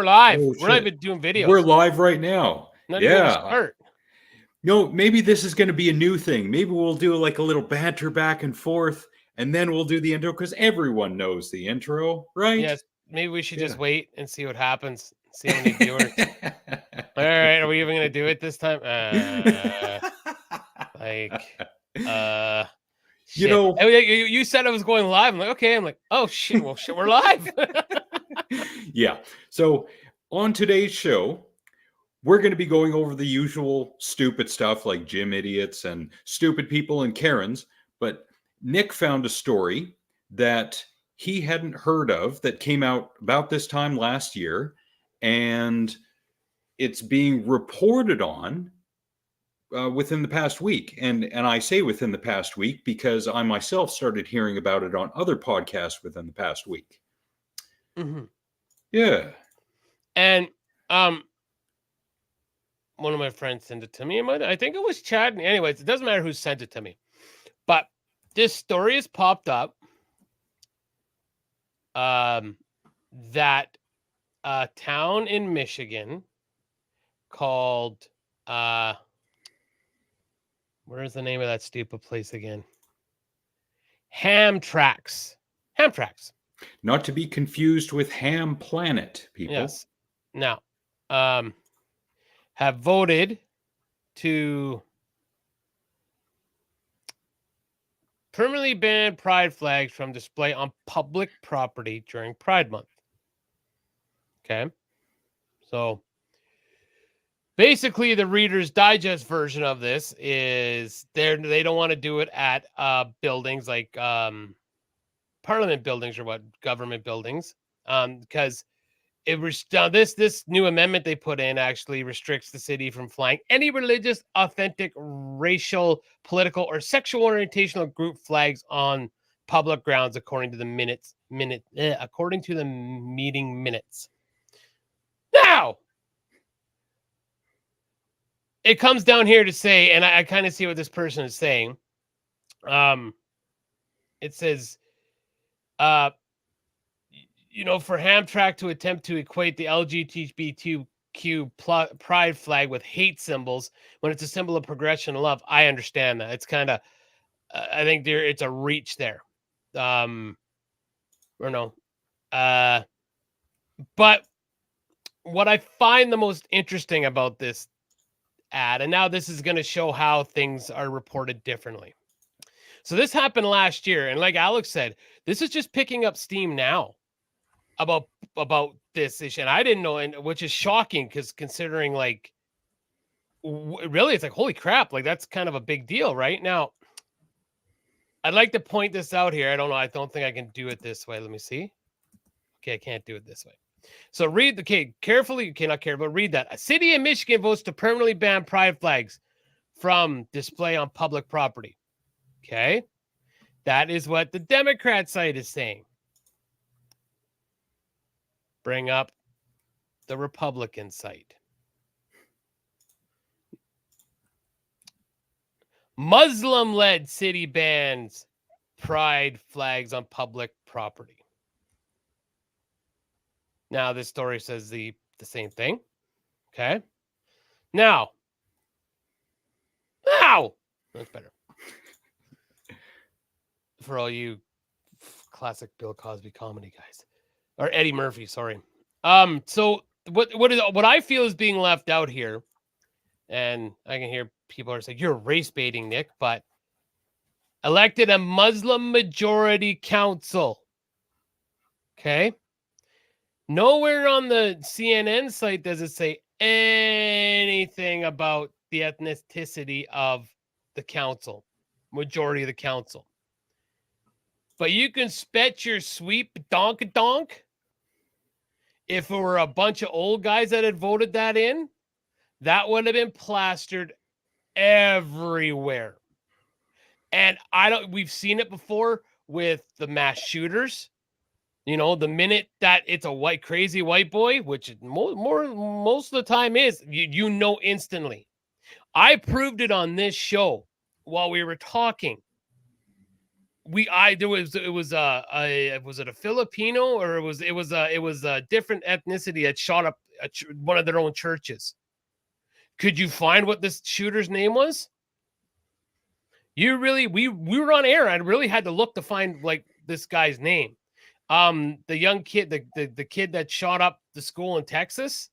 we're live. Oh, we're not shit. even doing videos. We're live right now. Not even gonna Yeah. start. No, maybe this is going to be a new thing. Maybe we'll do like a little banter back and forth, and then we'll do the intro because everyone knows the intro, right? Yes. Maybe we should just wait and see what happens. See how many viewers. All right. Are we even gonna do it this time? Shit. You know, you said I was going live. I'm like, okay. I'm like, oh shit. Well, shit, we're live. Yeah. So on today's show, we're going to be going over the usual stupid stuff like gym idiots and stupid people and Karens. But Nick found a story that he hadn't heard of that came out about this time last year, and it's being reported on within the past week. And I say within the past week because I myself started hearing about it on other podcasts within the past week. Mm-hmm. Yeah. And one of my friends sent it to me. I think it was Chad. Anyways, it doesn't matter who sent it to me. But this story has popped up that a town in Michigan called where's the name of that stupid place again? Hamtramck. Not to be confused with Ham Planet, people. Yes. Now, have voted to permanently ban pride flags from display on public property during Pride Month. Okay. So basically the Reader's Digest version of this is they don't want to do it at buildings like parliament buildings or government buildings, because it was this new amendment they put in actually restricts the city from flying any religious, authentic, racial, political, or sexual orientational group flags on public grounds, according to the meeting minutes. Now, it comes down here to say, and I kind of see what this person is saying. It says, for Hamtramck to attempt to equate the LGBTQ pride flag with hate symbols when it's a symbol of progression and love, I understand that. It's kind of, I think it's a reach there. But what I find the most interesting about this ad, and now this is going to show how things are reported differently. So this happened last year, and like Alex said, this is just picking up steam now about this issue, and I didn't know, and which is shocking because considering like really it's like holy crap, like that's kind of a big deal right now. I'd like to point this out here. I don't know. I don't think I can do it this way. Let me see. Okay, I can't do it this way. So read carefully. Okay, not careful, but read that. A city in Michigan votes to permanently ban pride flags from display on public property. Okay, that is what the Democrat side is saying. Bring up the Republican side. Muslim-led city bans pride flags on public property. Now, this story says the same thing. Okay. Now, that's better. For all you classic Bill Cosby comedy guys. Or Eddie Murphy, sorry. So what I feel is being left out here, and I can hear people are saying, you're race baiting, Nick, but elected a Muslim majority council. Okay. Nowhere on the CNN site does it say anything about the ethnicity of the council, majority of the council. But you can bet your sweet donk. If it were a bunch of old guys that had voted that in, that would have been plastered everywhere. And we've seen it before with the mass shooters. The minute that it's a crazy white boy, which most of the time is, instantly. I proved it on this show while we were talking. was it a Filipino, or it was a different ethnicity that shot up one of their own churches. Could you find what this shooter's name was? We were on air. I really had to look to find like this guy's name. The young kid, the kid that shot up the school in Texas.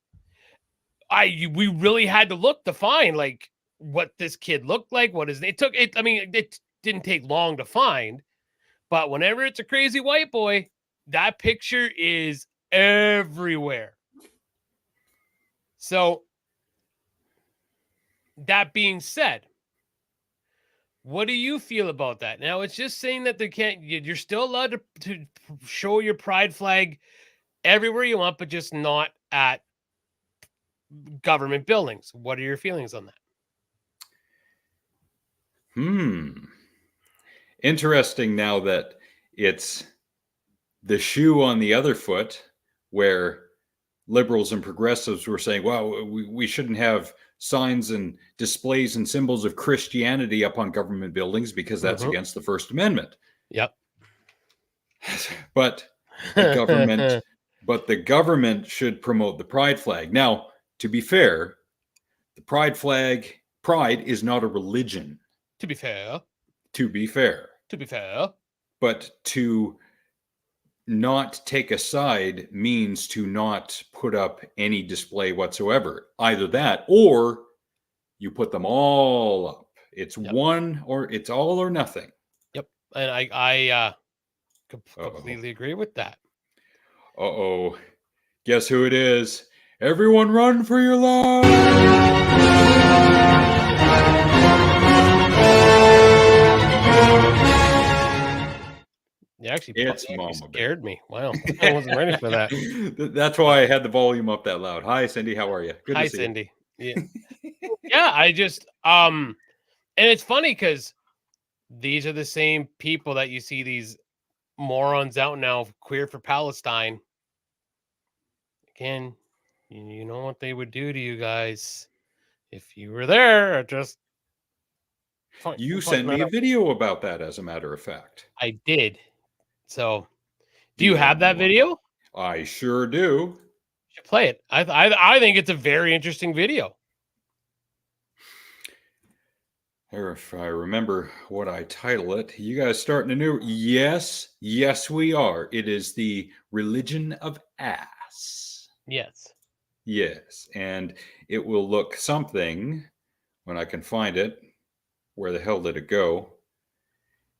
We really had to look to find like what this kid looked like, what his name. It didn't take long to find, but whenever it's a crazy white boy, that picture is everywhere. So that being said, what do you feel about that? Now, it's just saying that you're still allowed to show your pride flag everywhere you want, but just not at government buildings. What are your feelings on that? Interesting now that it's the shoe on the other foot, where liberals and progressives were saying, wow, we shouldn't have signs and displays and symbols of Christianity up on government buildings because that's against the First Amendment. Yep. But the government should promote the pride flag. Now, to be fair, the pride is not a religion. To be fair. But to not take a side means to not put up any display whatsoever. Either that, or you put them all up. It's one, or it's all or nothing. Yep. And I completely agree with that. Uh-oh. Guess who it is? Everyone run for your life! You scared me. Wow. I wasn't ready for that. That's why I had the volume up that loud. Hi, Cindy. How are you? Good to see Cindy. You. Yeah, I just and it's funny because these are the same people that you see these morons out now, queer for Palestine. Again, you know what they would do to you guys if you were there. You sent me a video about that, as a matter of fact. I did. So, do you have that video? I sure do. You should play it. I think it's a very interesting video. If I remember what I title it, you guys starting a new? Yes, we are. It is the religion of ass. Yes, and it will look something when I can find it. Where the hell did it go?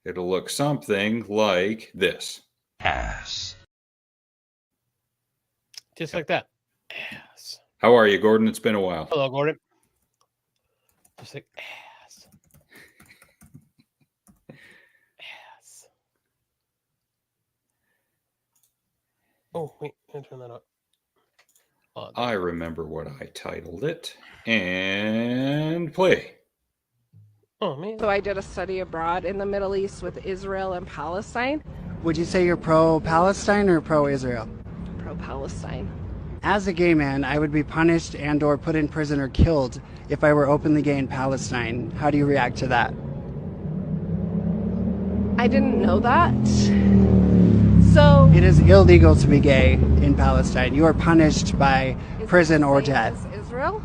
It'll look something like this. Ass. Just like that. Ass. How are you, Gordon? It's been a while. Hello, Gordon. Just like ass. Ass. Oh, wait. Let me turn that up. I remember what I titled it. And play. Oh, man. So I did a study abroad in the Middle East with Israel and Palestine. Would you say you're pro-Palestine or pro-Israel? Pro-Palestine. As a gay man, I would be punished and or put in prison or killed if I were openly gay in Palestine. How do you react to that? I didn't know that. So it is illegal to be gay in Palestine. You are punished by prison or death. Israel?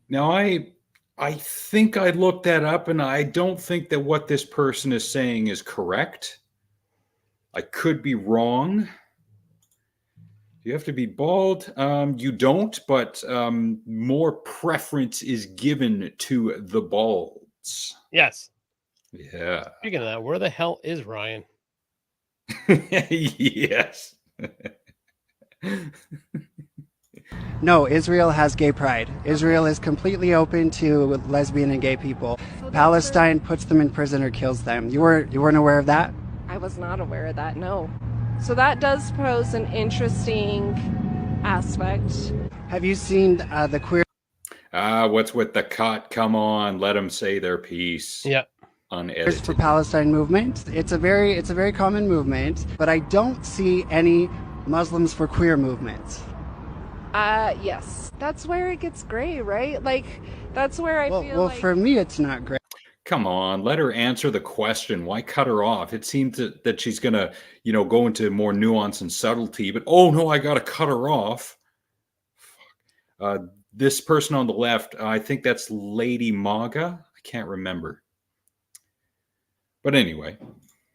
Now, I think I looked that up, and I don't think that what this person is saying is correct. I could be wrong. You have to be bald. You don't, but more preference is given to the balds. Yes. Yeah. Speaking of that, where the hell is Ryan? Yes. No, Israel has gay pride. Israel is completely open to lesbian and gay people. Palestine puts them in prison or kills them. You weren't aware of that? I was not aware of that, no. So that does pose an interesting aspect. Have you seen the queer... What's with the cut? Come on, let them say their piece. Yeah. Unedited. For Palestine movement. It's a very common movement, but I don't see any Muslims for queer movements. Yes. That's where it gets gray, right? Like, that's where I feel well, like... for me, it's not gray. Come on, let her answer the question. Why cut her off? It seemed that she's going to, go into more nuance and subtlety, but oh no, I got to cut her off. This person on the left, I think that's Lady Maga. I can't remember. But anyway.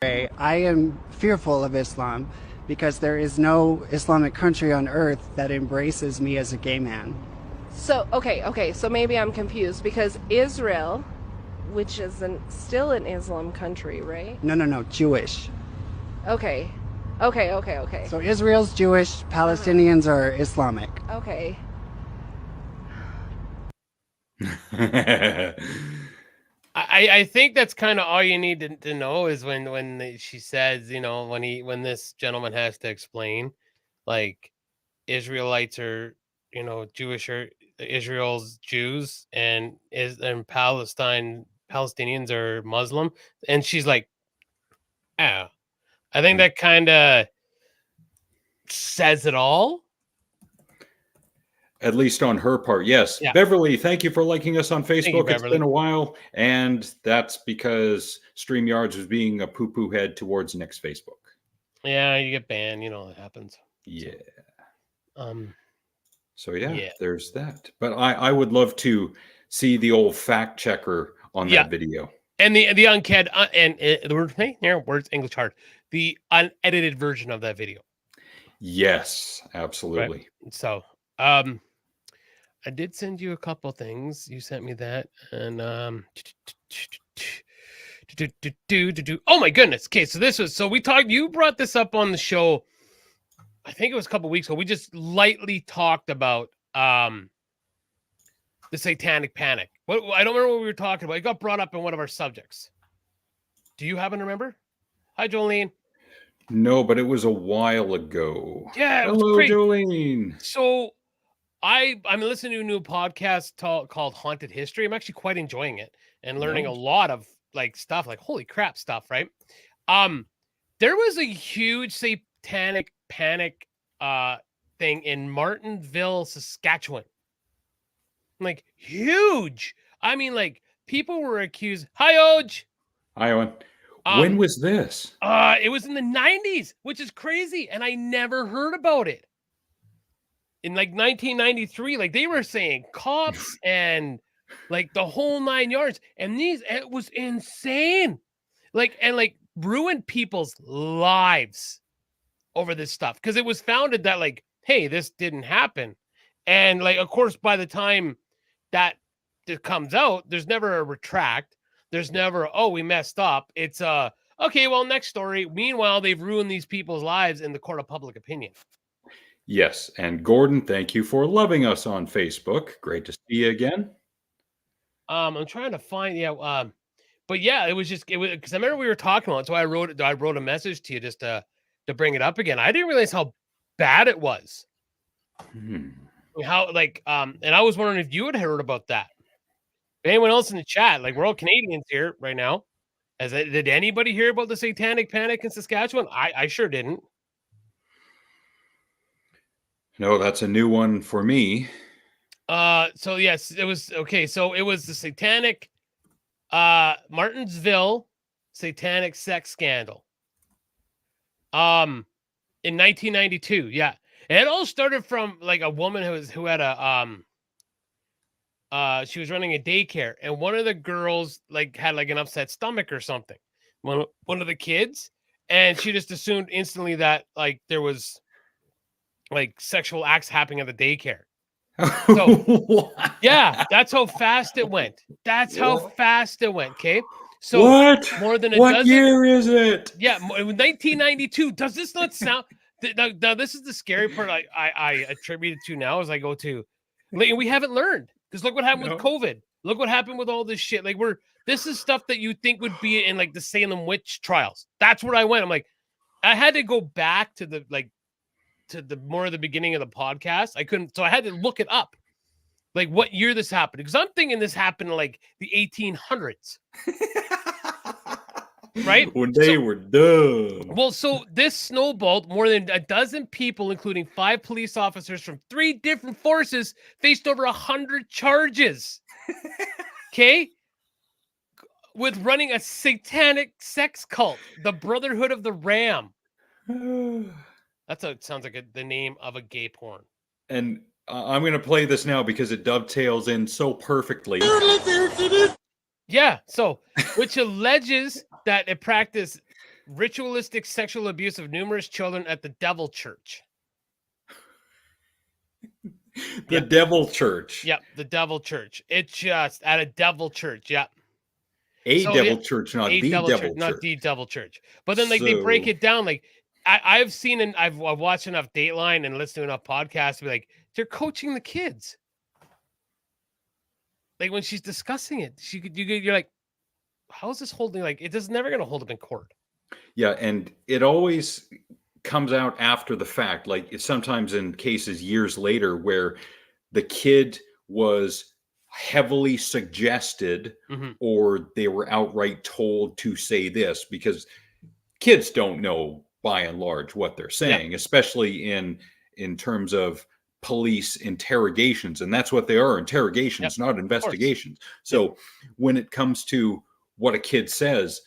I am fearful of Islam because there is no Islamic country on earth that embraces me as a gay man. So, okay, so maybe I'm confused because Israel, which is still an Islam country, right? No, Jewish. Okay. So Israel's Jewish, Palestinians are Islamic. Okay. I think that's kind of all you need to know is when she says, when this gentleman has to explain, like, Israelites are, Jewish, or Israel's Jews, and Palestinians are Muslim, and she's like, oh, I think that kind of says it all. At least on her part, yes. Yeah. Beverly, thank you for liking us on Facebook. It's been a while, and that's because StreamYards was being a poo-poo head towards next Facebook. Yeah, you get banned. It happens. Yeah. So yeah, there's that. But I would love to see the old fact checker on that video. And the uncut and the word words English hard. The unedited version of that video. Yes, absolutely. Right? So I did send you a couple things. You sent me that, and oh my goodness. Okay, so we talked. You brought this up on the show. I think it was a couple weeks ago. We just lightly talked about the satanic panic. I don't remember what we were talking about. It got brought up in one of our subjects. Do you happen to remember? Hi, Jolene. No, but it was a while ago. Yeah, it was Hello, great. Jolene. So I'm listening to a new podcast called Haunted History. I'm actually quite enjoying it and learning a lot of stuff, like holy crap stuff, right? There was a huge satanic panic thing in Martinville, Saskatchewan. Like huge. I mean, people were accused. Hi, Oj. Hi, Owen. When was this? It was in the 90s, which is crazy, and I never heard about it. In 1993, they were saying cops and the whole 9 yards, and it was insane, ruined people's lives over this stuff because it was founded that hey, this didn't happen, and of course by the time that it comes out, there's never a retract, there's never we messed up. It's okay, well, next story. Meanwhile, they've ruined these people's lives in the court of public opinion. Yes, and Gordon, thank you for loving us on Facebook. Great to see you again. I'm trying to find but yeah, it was because I remember we were talking about it, so I wrote a message to you just to bring it up again. I didn't realize how bad it was. How and I was wondering if you had heard about that. If anyone else in the chat, we're all Canadians here right now. Did anybody hear about the satanic panic in Saskatchewan? I sure didn't. No, that's a new one for me. So yes, it was okay. So it was the satanic Martinsville satanic sex scandal. In 1992, yeah. And it all started from a woman who had a she was running a daycare, and one of the girls had an upset stomach or something. One of the kids, and she just assumed instantly that there was sexual acts happening at the daycare. So yeah, that's how fast it went. Okay. So what? More than what year is it? Yeah, 1992. Does this not sound? Now, this is the scary part. I attribute it to now as I go to. We haven't learned because look what happened with COVID. Look what happened with all this shit. This is stuff that you think would be in the Salem witch trials. That's where I went. I'm I had to go back to the to the more of the beginning of the podcast. I couldn't, so I had to look it up, what year this happened, because I'm thinking this happened in the 1800s. Right? When they were done. Well, so this snowballed. More than a dozen people, including 5 police officers from 3 different forces, faced over 100 charges. Okay? with running a satanic sex cult, the Brotherhood of the Ram. Sounds like the name of a gay porn. And I'm going to play this now because it dovetails in so perfectly. Yeah, so which alleges that it practiced ritualistic sexual abuse of numerous children at the Devil Church. The Devil Church. Yep, the Devil Church. It's just at a Devil Church. Yep. Devil Church, not a the Devil Devil Church, not Church. the Devil Church. But then like they break it down. Like I've seen and I've watched enough Dateline and listened to enough podcasts to be like, they're coaching the kids. Like when she's discussing it, you're like, how is this holding? Like it is never going to hold up in court. Yeah, and it always comes out after the fact. Like it's sometimes in cases years later where the kid was heavily suggested or they were outright told to say this, because kids don't know by and large what they're saying, especially in terms of police interrogations. And that's what they are, interrogations, not investigations. So when it comes to what a kid says,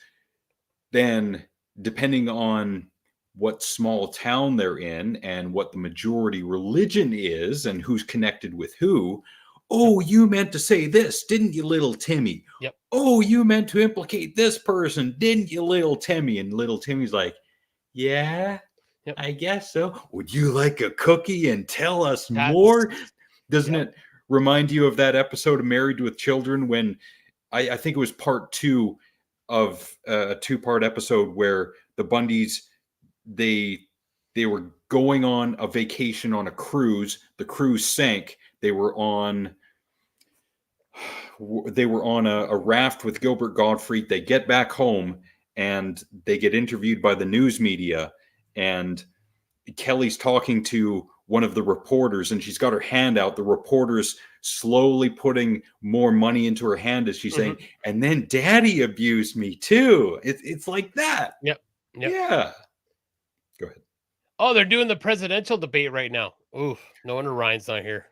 then depending on what small town they're in and what the majority religion is and who's connected with who, oh, you meant to say this, didn't you, little Timmy? Yep. Oh, you meant to implicate this person, didn't you, little Timmy? And little Timmy's like, yeah, I guess so. Would you like a cookie and tell us more? Doesn't it remind you of that episode of Married with Children when I think it was part 2 of a 2-part episode where the Bundys, they were going on a vacation on a cruise. The cruise sank. They were on a raft with Gilbert Gottfried. They get back home and they get interviewed by the news media, and Kelly's talking to one of the reporters and she's got her hand out. The reporter's slowly putting more money into her hand as she's saying, and then Daddy abused me too. It's like that. Yep. Yeah. Go ahead. Oh, they're doing the presidential debate right now. Ooh, no wonder Ryan's not here.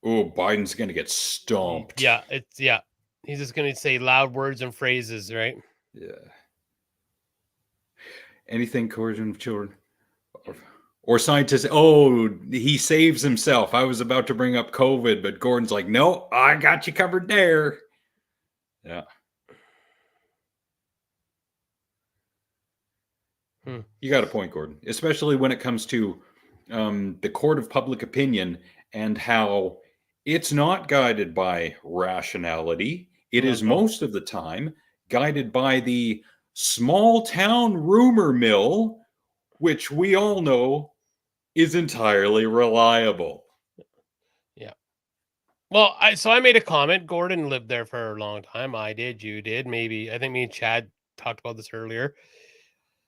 Oh, Biden's going to get stomped. Yeah, he's just going to say loud words and phrases, right? Yeah. Anything coercion of children? Or scientists, oh, he saves himself. I was about to bring up COVID, but Gordon's like, no, I got you covered there. Yeah. You got a point, Gordon, especially when it comes to the court of public opinion and how it's not guided by rationality. It is most of the time guided by the small town rumor mill, which we all know is entirely reliable. Yeah. Well, I made a comment. Gordon lived there for a long time. I did. You did. Maybe. I think me and Chad talked about this earlier.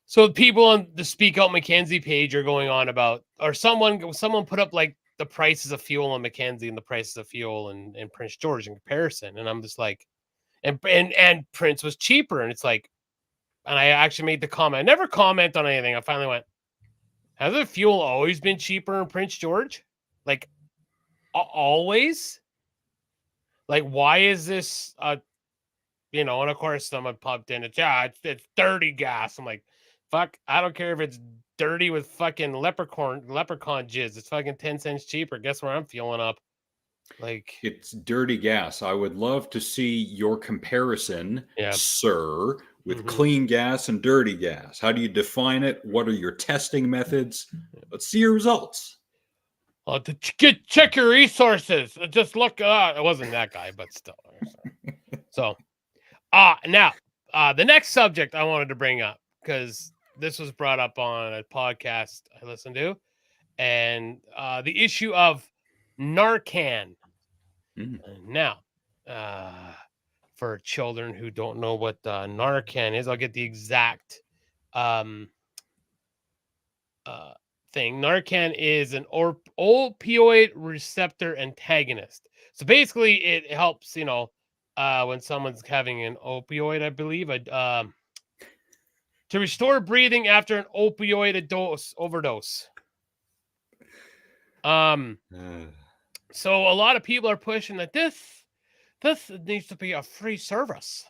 So people on the Speak Out Mackenzie page are going on about, or someone put up like the prices of fuel in Mackenzie and the prices of fuel in Prince George in comparison. And I'm just like, and Prince was cheaper. And it's like, and I actually made the comment. I never comment on anything. I finally went, has the fuel always been cheaper in Prince George? Like, always? Like, why is this, and of course someone popped in, it's dirty gas. I'm like, fuck, I don't care if it's dirty with fucking leprechaun jizz. It's fucking 10 cents cheaper. Guess where I'm fueling up? Like, it's dirty gas. I would love to see your comparison, sir, with clean gas and dirty gas. How do you define it? What are your testing methods? Let's see your results. Check your resources. Just look. It wasn't that guy, but still. So, now, the next subject I wanted to bring up, because this was brought up on a podcast I listened to, and the issue of Narcan. Now, for children who don't know what Narcan is, I'll get the exact thing. Narcan is an opioid receptor antagonist. So basically, it helps, when someone's having an opioid, I believe, to restore breathing after an opioid overdose. So a lot of people are pushing that this needs to be a free service.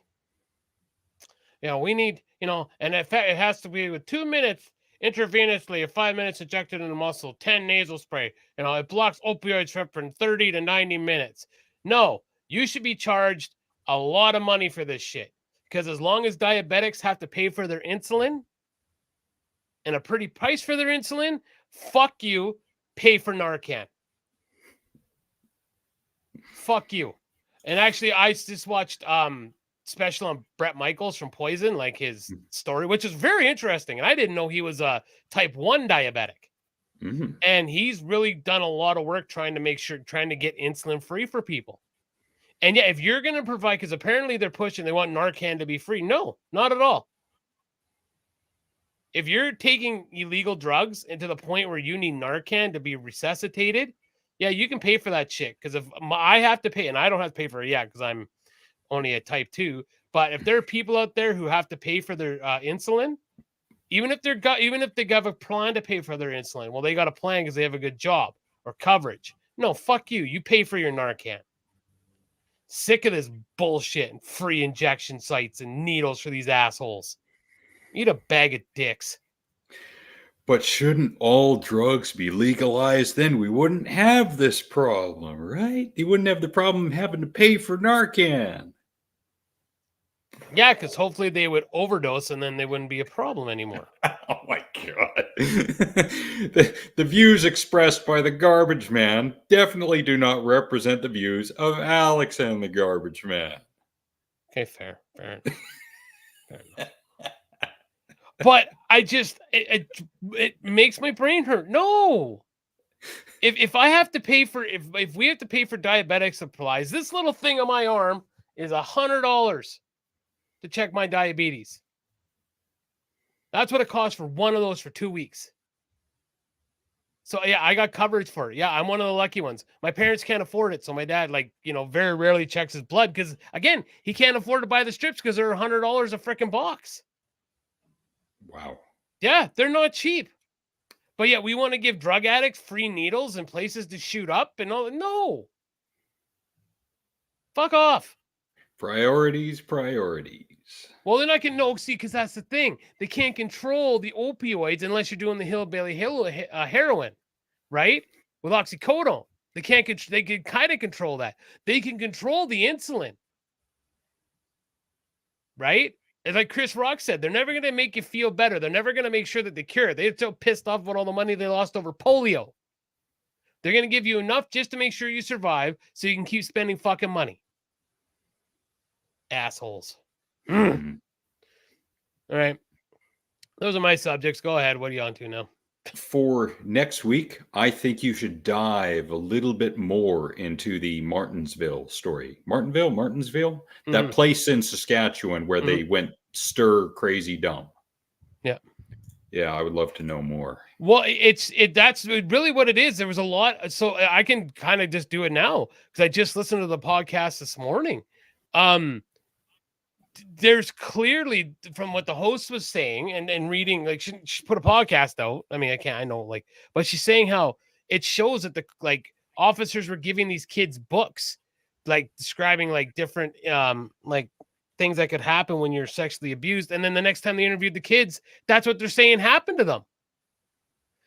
we need, and in fact, it has to be with 2 minutes intravenously or 5 minutes injected in the muscle, 10 nasal spray. It blocks opioids from 30 to 90 minutes. No, you should be charged a lot of money for this shit. Because as long as diabetics have to pay for their insulin and a pretty price for their insulin, fuck you, pay for Narcan. Fuck you. And actually, I just watched special on Bret Michaels from Poison, like his story, which is very interesting. And I didn't know he was a type 1 diabetic. Mm-hmm. And he's really done a lot of work trying to get insulin free for people. And yeah, if you're going to provide, because apparently they want Narcan to be free. No, not at all. If you're taking illegal drugs and to the point where you need Narcan to be resuscitated, yeah, you can pay for that shit. Because if I have to pay, and I don't have to pay for it yet because I'm only a type 2, but if there are people out there who have to pay for their insulin, even if they have a plan to pay for their insulin, well, they got a plan because they have a good job or coverage. No, fuck you. You pay for your Narcan. Sick of this bullshit and free injection sites and needles for these assholes. Eat a bag of dicks. But shouldn't all drugs be legalized? Then we wouldn't have this problem, right? You wouldn't have the problem having to pay for Narcan. Yeah, because hopefully they would overdose and then they wouldn't be a problem anymore. Oh my God. The views expressed by the Garbage Man definitely do not represent the views of Alex and the Garbage Man. Okay, fair enough. But I just, it makes my brain hurt. No. If I have to pay for, if we have to pay for diabetic supplies, this little thing on my arm is $100 to check my diabetes. That's what it costs for one of those for 2 weeks. So yeah, I got coverage for it. Yeah, I'm one of the lucky ones. My parents can't afford it. So my dad, very rarely checks his blood because, again, he can't afford to buy the strips because they're $100 a freaking box. Wow. Yeah, they're not cheap. But yeah, we want to give drug addicts free needles and places to shoot up and all. No. Fuck off. Priorities. Well, they're not going to see, because that's the thing. They can't control the opioids unless you're doing the hillbilly heroin, right? With oxycodone. They can kind of control that. They can control the insulin, right? It's like Chris Rock said, they're never going to make you feel better. They're never going to make sure that they cure. They're so pissed off about all the money they lost over polio. They're going to give you enough just to make sure you survive so you can keep spending fucking money. Assholes. Mm-hmm. All right. Those are my subjects. Go ahead. What are you on to now? For next week, I think you should dive a little bit more into the Martinsville story. Martinsville? That place in Saskatchewan where they went stir crazy dumb. Yeah. Yeah, I would love to know more. Well, that's really what it is. There was a lot. So I can kind of just do it now because I just listened to the podcast this morning. There's clearly, from what the host was saying and reading, like she put a podcast out. I mean, but she's saying how it shows that the officers were giving these kids books, describing different things that could happen when you're sexually abused. And then the next time they interviewed the kids, that's what they're saying happened to them.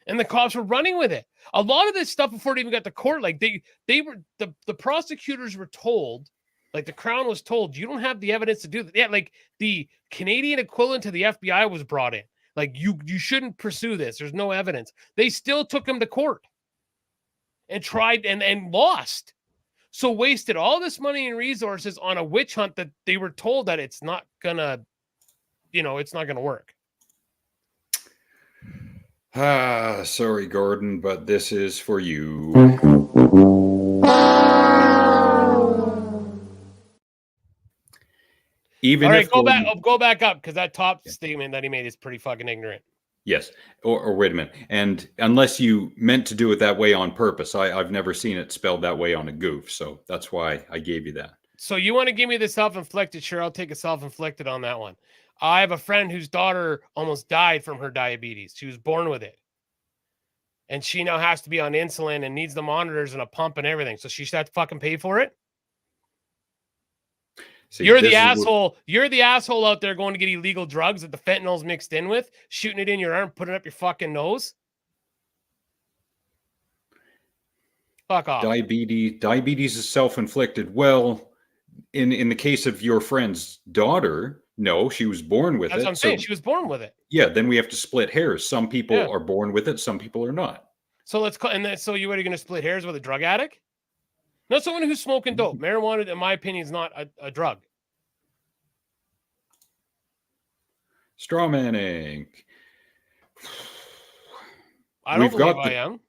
And the cops were running with it. A lot of this stuff before it even got to court, the prosecutors were told, the Crown was told, you don't have the evidence to do that. Yeah, the Canadian equivalent to the FBI was brought in. You shouldn't pursue this. There's no evidence. They still took him to court and tried and lost. So wasted all this money and resources on a witch hunt that they were told that it's not gonna, it's not gonna work. Sorry, Gordon, but this is for you. Even all right, if go back up because that top statement that he made is pretty fucking ignorant. Yes. Or wait a minute. And unless you meant to do it that way on purpose, I've never seen it spelled that way on a goof. So that's why I gave you that. So you want to give me the self-inflicted? Sure, I'll take a self-inflicted on that one. I have a friend whose daughter almost died from her diabetes. She was born with it. And she now has to be on insulin and needs the monitors and a pump and everything. So she should have to fucking pay for it? See, You're this the is where- asshole. You're the asshole out there going to get illegal drugs that the fentanyl's mixed in with, shooting it in your arm, putting it up your fucking nose. Fuck off. Diabetes is self-inflicted. Well, in the case of your friend's daughter, no, she was born with That's it. what I'm saying. She was born with it. Yeah, then we have to split hairs. Some people Yeah. are born with it, some people are not. So let's call, and then, so you are going to split hairs with a drug addict? Not someone who's smoking dope. Marijuana, in my opinion, is not a drug. Strawmanning. I don't believe I am.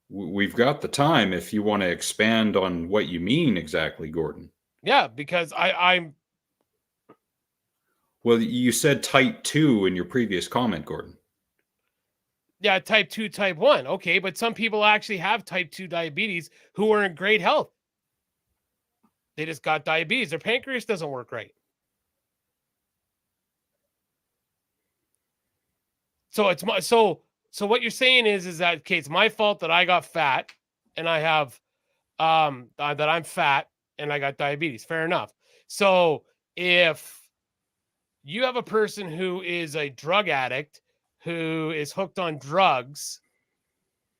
We've got the time if you want to expand on what you mean exactly, Gordon. Yeah, because I'm. Well, you said type 2 in your previous comment, Gordon. Yeah, type 2, type 1. Okay, but some people actually have type 2 diabetes who are in great health. They just got diabetes. Their pancreas doesn't work right. So it's my so what you're saying is that okay, it's my fault that I got fat and I have that I'm fat and I got diabetes. Fair enough. So if you have a person who is a drug addict who is hooked on drugs,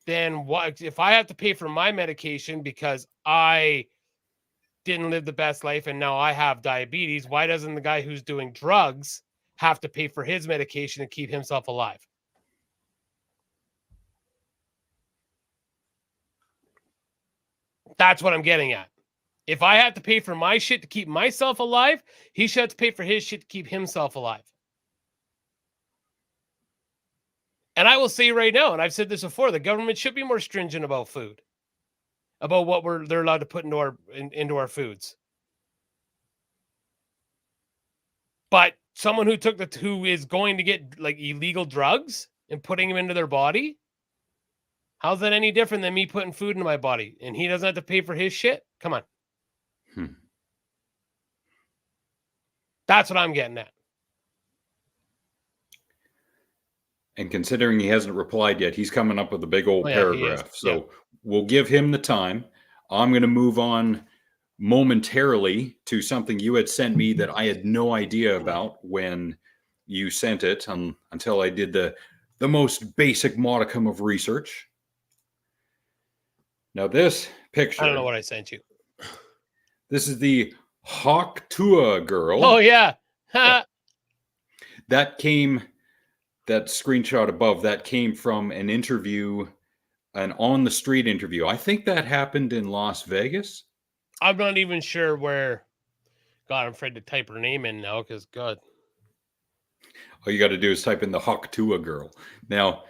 then what if I have to pay for my medication because I didn't live the best life and now I have diabetes? Why doesn't the guy who's doing drugs have to pay for his medication to keep himself alive? That's what I'm getting at. If I have to pay for my shit to keep myself alive, he should have to pay for his shit to keep himself alive. And I will say right now, and I've said this before, the government should be more stringent about food, about what they're allowed to put into our foods. But someone who is going to get like illegal drugs and putting them into their body, how's that any different than me putting food into my body? And he doesn't have to pay for his shit? Come on. That's what I'm getting at. And considering he hasn't replied yet, he's coming up with a big old paragraph. So we'll give him the time. I'm going to move on momentarily to something you had sent me that I had no idea about when you sent it until I did the most basic modicum of research. Now this picture. I don't know what I sent you. This is the A.A.T.G.M girl. Oh, yeah. That screenshot above, that came from an interview, an on-the-street interview. I think that happened in Las Vegas. I'm not even sure where. God, I'm afraid to type her name in now because, God. All you got to do is type in the A.A.T.G.M girl. Now,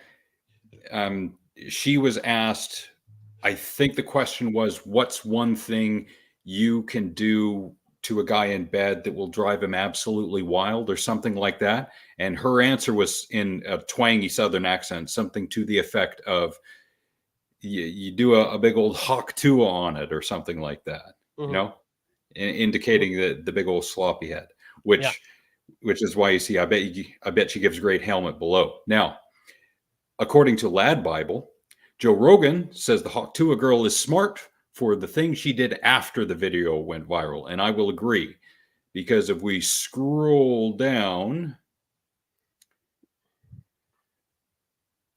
she was asked, I think the question was, what's one thing you can do to a guy in bed that will drive him absolutely wild or something like that? And her answer was in a twangy Southern accent, something to the effect of, you do a big old A.A.T.G.M on it or something like that, you know, indicating the big old sloppy head, which is why you see, I bet she gives a great helmet below. Now, according to Lad Bible, Joe Rogan says the A.A.T.G.M girl is smart for the thing she did after the video went viral. And I will agree, because if we scroll down,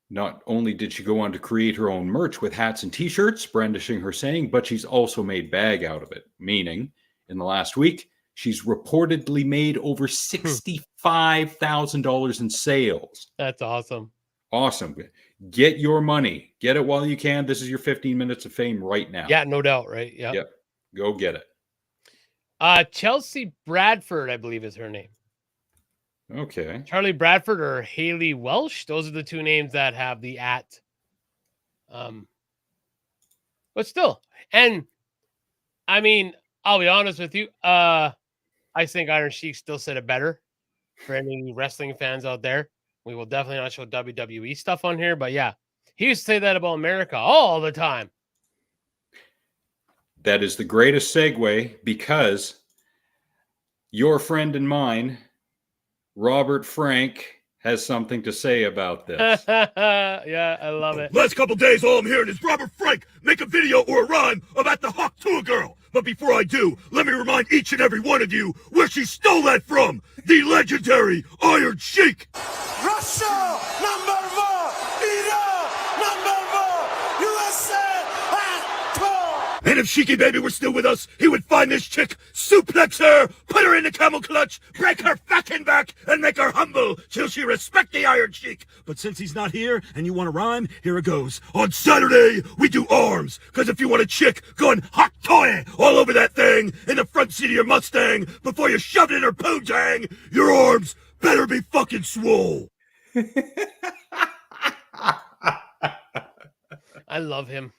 not only did she go on to create her own merch with hats and t-shirts, brandishing her saying, but she's also made bag out of it. Meaning, in the last week, she's reportedly made over $65,000 in sales. That's awesome. Awesome. Get your money. Get it while you can. This is your 15 minutes of fame right now. Yeah, no doubt, right? Yeah. Yep. Go get it. Chelsea Bradford, I believe, is her name. Okay. Charlie Bradford or Haley Welsh. Those are the two names that have the at. But still, and I mean, I'll be honest with you. I think Iron Sheik still said it better for any wrestling fans out there. We will definitely not show WWE stuff on here, but yeah, he used to say that about America all the time. That is the greatest segue, because your friend and mine, Robert Frank, has something to say about this. Yeah, I love it. Last couple days, all I'm hearing is Robert Frank make a video or a rhyme about the A.A.T.G.M girl. But before I do, let me remind each and every one of you where she stole that from. The legendary Iron Sheik. Russia, number one. Iran, number one. USA, at top. And if Sheiky Baby were still with us, he would find this chick, suplex her, put her in the camel clutch, break her fucking back, and make her humble till she respect the Iron Sheik. But since he's not here, and you want to rhyme, here it goes. On Saturday, we do arms, because if you want a chick going hot toy all over that thing in the front seat of your Mustang before you shove it in her poojang, your arms better be fucking swole. I love him.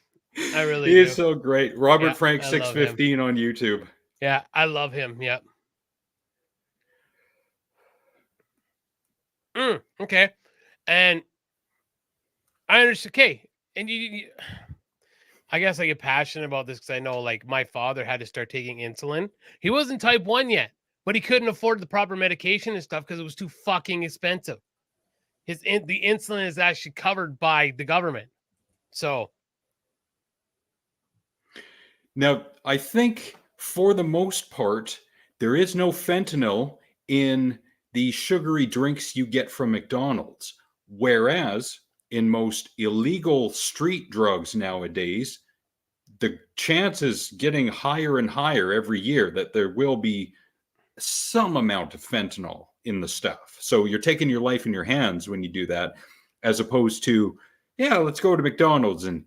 I really He do. is so great. Robert Yeah, Frank I love him. 615 on YouTube. Yeah, I love him. Yep. Okay. And I understand. Okay. And I guess I get passionate about this because I know, like, my father had to start taking insulin. He wasn't type 1 yet, but he couldn't afford the proper medication and stuff because it was too fucking expensive. The insulin is actually covered by the government. So now, I think for the most part, there is no fentanyl in the sugary drinks you get from McDonald's. Whereas in most illegal street drugs nowadays, the chance is getting higher and higher every year that there will be some amount of fentanyl in the stuff. So you're taking your life in your hands when you do that, as opposed to, yeah, let's go to McDonald's and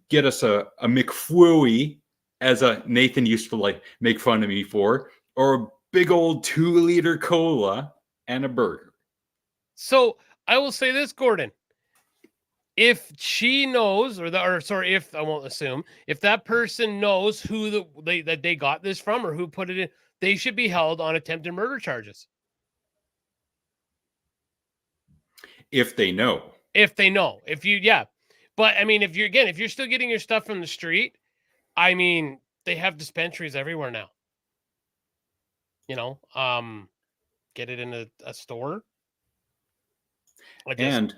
get us a McFlurry, as Nathan used to like make fun of me for, or a big old 2-liter cola and a burger. So I will say this, Gordon. If she knows, if I won't assume, if that person knows who that they got this from or who put it in, they should be held on attempted murder charges. If they know. But I mean, if you're still getting your stuff from the street, I mean, they have dispensaries everywhere now. You know, get it in a store. And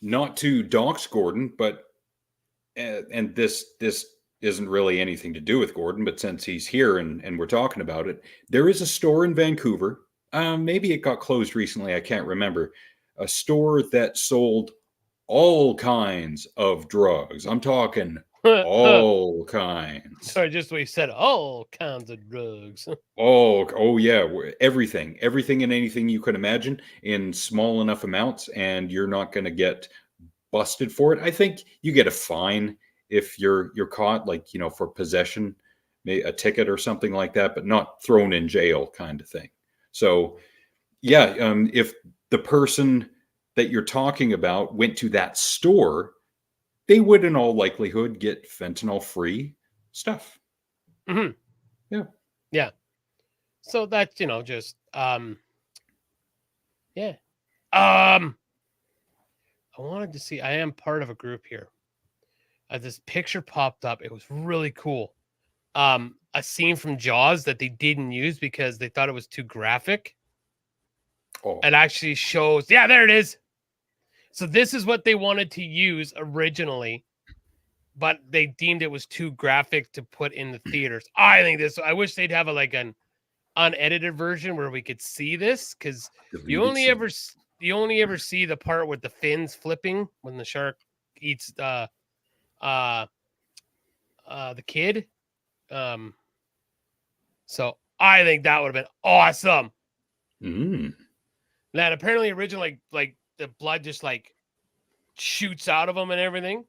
not to dox Gordon, but and this isn't really anything to do with Gordon, but since he's here and we're talking about it, there is a store in Vancouver. Maybe it got closed recently. I can't remember. A store that sold all kinds of drugs. I'm talking all kinds. Sorry, just what you said. All kinds of drugs. Oh yeah, everything and anything you can imagine in small enough amounts, and you're not going to get busted for it. I think you get a fine if you're caught, like, you know, for possession, a ticket or something like that, but not thrown in jail kind of thing. So yeah, if the person that you're talking about went to that store, they would in all likelihood get fentanyl-free stuff. Mm-hmm. Yeah. Yeah. So that's, just, yeah. I wanted to see, I am part of a group here. This picture popped up. It was really cool. A scene from Jaws that they didn't use because they thought it was too graphic. Oh. It actually shows, yeah, there it is. So this is what they wanted to use originally, but they deemed it was too graphic to put in the theaters. I wish they'd have an unedited version where we could see this, because you only ever see the part with the fins flipping when the shark eats the kid. So I think that would have been awesome. That apparently originally like the blood just like shoots out of him and everything,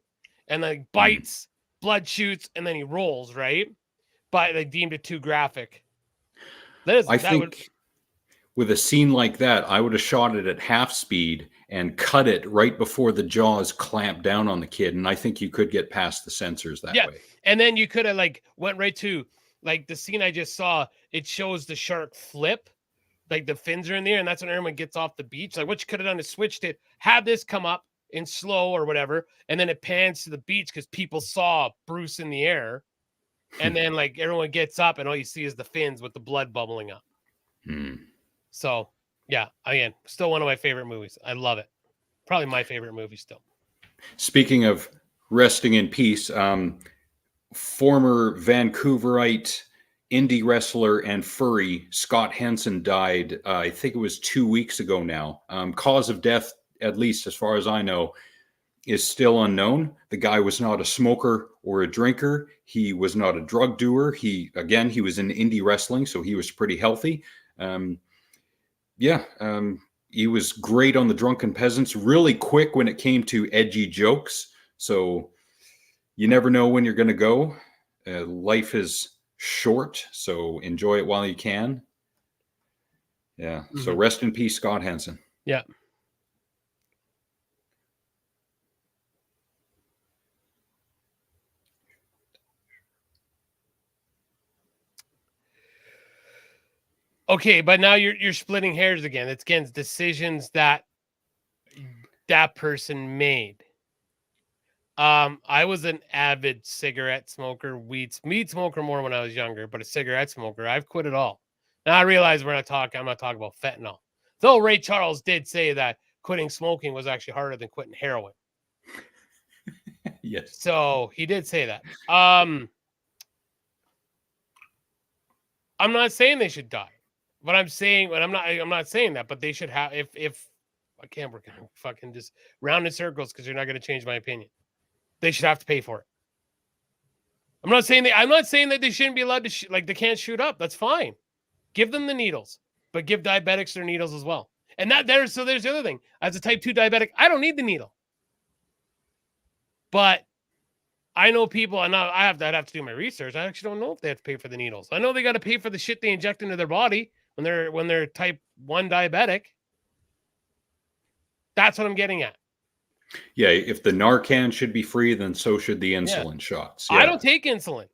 and like bites, blood shoots, and then he rolls, right? But they deemed it too graphic. I think with a scene like that, I would have shot it at half speed and cut it right before the jaws clamp down on the kid, and I think you could get past the censors that way. And then you could have like went right to like the scene I just saw. It shows the shark flip, like the fins are in the air, and that's when everyone gets off the beach. Like what you could have done is switched it, had this come up in slow or whatever, and then it pans to the beach because people saw Bruce in the air, and then like everyone gets up and all you see is the fins with the blood bubbling up. So yeah, again, still one of my favorite movies. I love it. Probably my favorite movie still. Speaking of resting in peace, former Vancouverite indie wrestler and furry Scott Henson died. I think it was 2 weeks ago now. Cause of death, at least as far as I know, is still unknown. The guy was not a smoker or a drinker. He was not a drug doer. He was in indie wrestling, so he was pretty healthy. He was great on the Drunken Peasants, really quick when it came to edgy jokes. So you never know when you're going to go. Life is short, so enjoy it while you can. Yeah. So rest in peace, Scott Henson. Yeah. Okay, but now you're splitting hairs again. It's against decisions that person made. I was an avid cigarette smoker, weed smoker more when I was younger, but a cigarette smoker. I've quit it all. Now I realize I'm not talking about fentanyl. Though Ray Charles did say that quitting smoking was actually harder than quitting heroin. Yes. So he did say that. I'm not saying they should die. But I'm not saying that, but they should have if I can't work fucking just round in circles because you're not going to change my opinion. They should have to pay for it. I'm not saying that they shouldn't be allowed to they can't shoot up. That's fine. Give them the needles, but give diabetics their needles as well. And there's the other thing. As a type 2 diabetic, I don't need the needle. But I know people, and I'd have to do my research. I actually don't know if they have to pay for the needles. I know they got to pay for the shit they inject into their body when they're type 1 diabetic. That's what I'm getting at. Yeah, if the Narcan should be free, then so should the insulin shots. Yeah. I don't take insulin.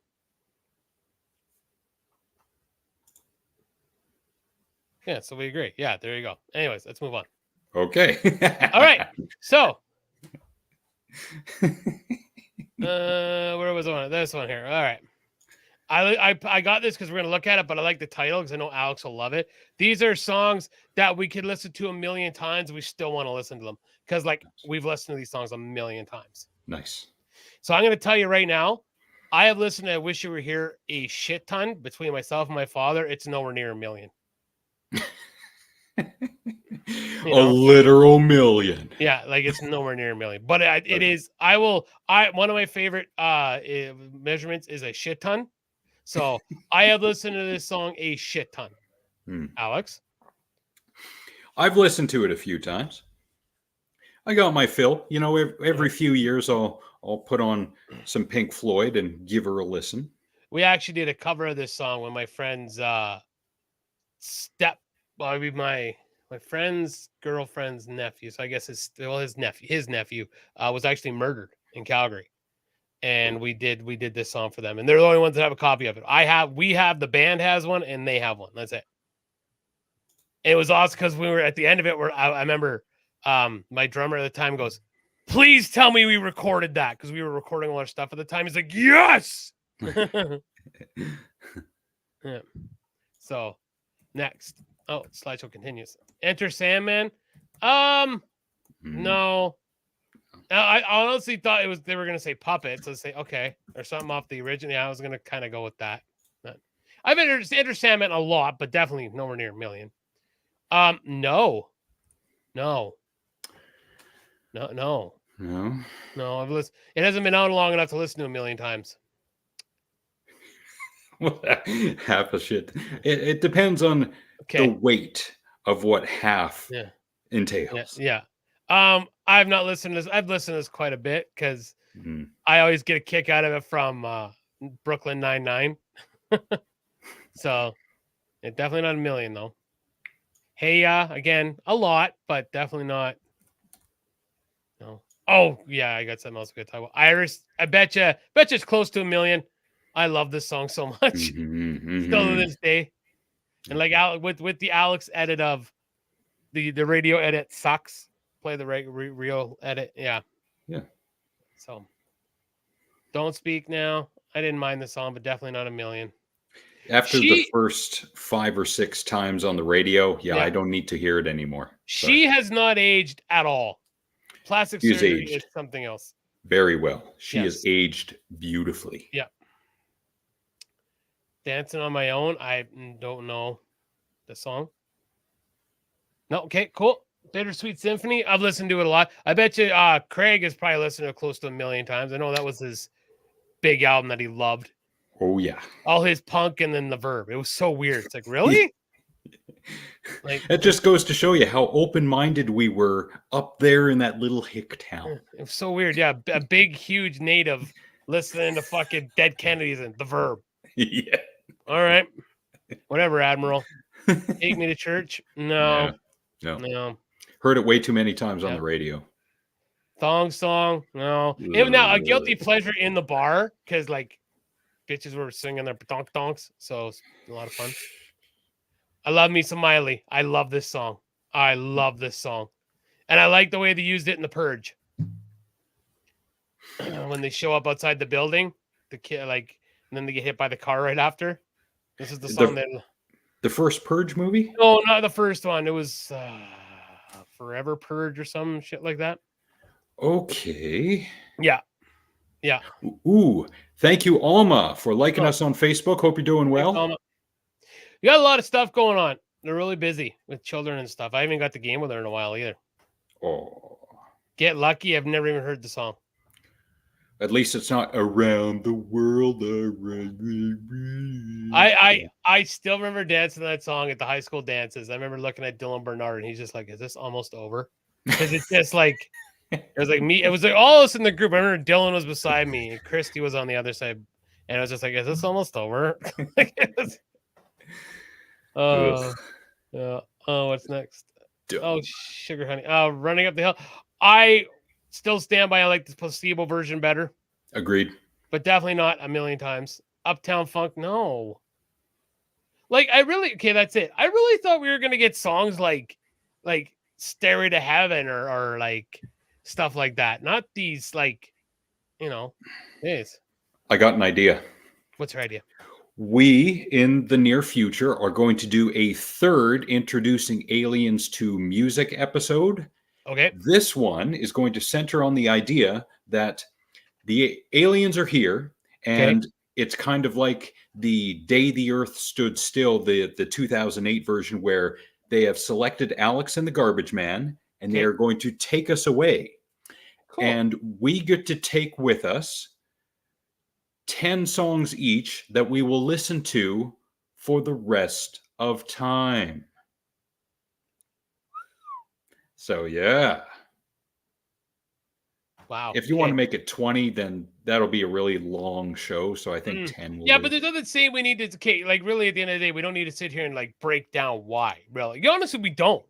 Yeah, so we agree. Yeah, there you go. Anyways, let's move on. Okay. All right. So, where was I on? This one here. All right. I got this because we're going to look at it, but I like the title because I know Alex will love it. These are songs that we could listen to a million times. We still want to listen to them because we've listened to these songs a million times. Nice. So I'm going to tell you right now, I have listened to I Wish You Were Here a shit ton between myself and my father. It's nowhere near a million. A literal million. Yeah, it's nowhere near a million. But it is. One of my favorite measurements is a shit ton. So I have listened to this song a shit ton. Alex? I've listened to it a few times. I got my fill. Every few years I'll put on some Pink Floyd and give her a listen. We actually did a cover of this song when my friend's my friend's girlfriend's nephew. So I guess his nephew was actually murdered in Calgary. And we did this song for them, and they're the only ones that have a copy of it. The band has one, and they have one. That's it. And it was awesome because we were at the end of it. Where I remember my drummer at the time goes, "Please tell me we recorded that," because we were recording a lot of stuff at the time. He's like, "Yes." Yeah. So next, slideshow continues. Enter Sandman. No. I honestly thought they were going to say puppets. So say, okay, or something off the original. Yeah, I was going to kind of go with that. I've Enter Sandman a lot, but definitely nowhere near a million. No. I've listened. It hasn't been out long enough to listen to a million times. Well, half a shit. It depends on the weight of what half entails. Yeah. I've not listened to this. I've listened to this quite a bit because I always get a kick out of it from Brooklyn Nine-Nine. So it's definitely not a million though. Hey, again, a lot, but definitely not. No. Oh yeah, I got something else we could talk about. Iris, I bet you it's close to a million. I love this song so much. Still to this day. And with the Alex edit of the radio edit sucks. Play the real edit. Yeah. So Don't Speak Now. I didn't mind the song, but definitely not a million. After the first 5 or 6 times on the radio, I don't need to hear it anymore. She has not aged at all. Plastic surgery is something else. Very well. She has aged beautifully. Yeah. Dancing on My Own. I don't know the song. No, okay, cool. Bittersweet Symphony. I've listened to it a lot. I bet you Craig has probably listened to it close to 1 million times. I know that was his big album that he loved. Oh yeah. All his punk and then the Verb. It was so weird. It's like, really? Like, it just goes to show you how open-minded we were up there in that little hick town. it was so weird. Yeah, a big, huge native listening to fucking Dead Kennedys and the Verb. Yeah. All right. Whatever, Admiral. Take me to church? No. Yeah. No. No. Heard it way too many times on the radio. Thong song? No. Even now, a guilty pleasure in the bar because like bitches were singing their donk donks, so it's a lot of fun. I love me some Miley. I love this song. I love this song, and I like the way they used it in The Purge. When they show up outside the building, the kid like, and then they get hit by the car right after. This is the song the first Purge movie? No, not the first one. It was Forever Purge or some shit like that. Okay. Yeah. Yeah. Ooh, thank you, Alma, for liking us on Facebook. Hope you're doing well. Thanks, Alma. You got a lot of stuff going on. They're really busy with children and stuff. I haven't got the game with her in a while either. Oh. Get Lucky. I've never even heard the song. At least it's not Around the World. I still remember dancing to that song at the high school dances. I remember looking at Dylan Bernard and he's just like, is this almost over? Because it's just like, it was like me. It was like all of us in the group. I remember Dylan was beside me and Christy was on the other side. And I was just like, is this almost over? Yeah. Oh, what's next? Oh, Sugar Honey. Running Up the Hill. I still stand by. I like the placebo version better. Agreed. But definitely not a million times. Uptown Funk, no. Like okay, that's it. I really thought we were gonna get songs like Stairway to Heaven or like stuff like that. Not these like, yes. I got an idea. What's your idea? We, in the near future, are going to do a third Introducing Aliens to Music episode. Okay. This one is going to center on the idea that the aliens are here, and it's kind of like the Day the Earth Stood Still, the 2008 version, where they have selected Alex and the Garbage Man, and they are going to take us away. Cool. And we get to take with us 10 songs each that we will listen to for the rest of time. So, yeah. Wow. If you want to make it 20, then that'll be a really long show. So I think 10 will Yeah, do. but there's nothing saying we need to, like really at the end of the day, we don't need to sit here and like break down why. Really. Honestly, we don't.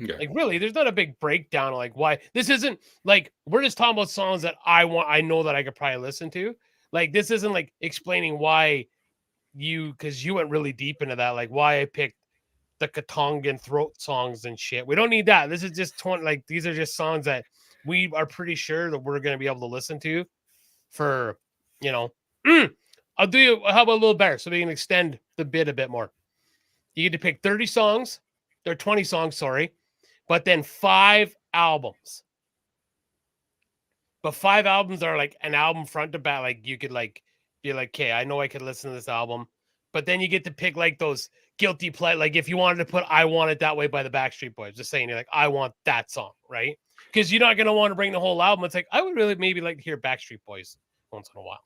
Okay. Like really, there's not a big breakdown of like why. This isn't like we're just talking about songs that I know that I could probably listen to. Like this isn't like explaining why because you went really deep into that, like why I picked the Katongan throat songs and shit. We don't need that. This is just these are just songs that we are pretty sure that we're going to be able to listen to for, I'll do you, how about a little better so we can extend the bit a bit more. You get to pick 30 songs, or 20 songs, sorry, but then 5 albums. But 5 albums are like an album front to back. Like you could like be like, okay, I know I could listen to this album, but then you get to pick like those guilty play. Like if you wanted to put I Want It That Way by the Backstreet Boys, just saying you're like, I want that song, right? Because you're not going to want to bring the whole album. It's like, I would really maybe like to hear Backstreet Boys once in a while.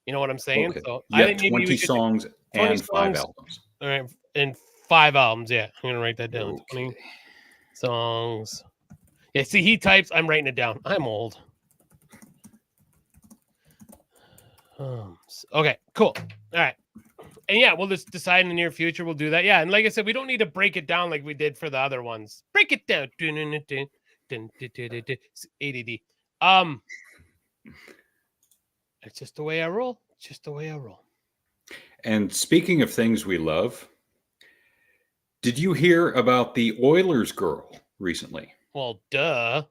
You know what I'm saying? Okay. So I think 20 songs 20 and 5 albums. All right. And 5 albums. Yeah. I'm going to write that down. Okay. 20 songs. Yeah. See, he types. I'm writing it down. I'm old. Okay, cool. All right. And yeah, we'll just decide in the near future. We'll do that. Yeah. And like I said, we don't need to break it down like we did for the other ones. Break it down. ADD. It's just the way I roll. Just the way I roll. And speaking of things we love, did you hear about the Oilers girl recently? Well, duh.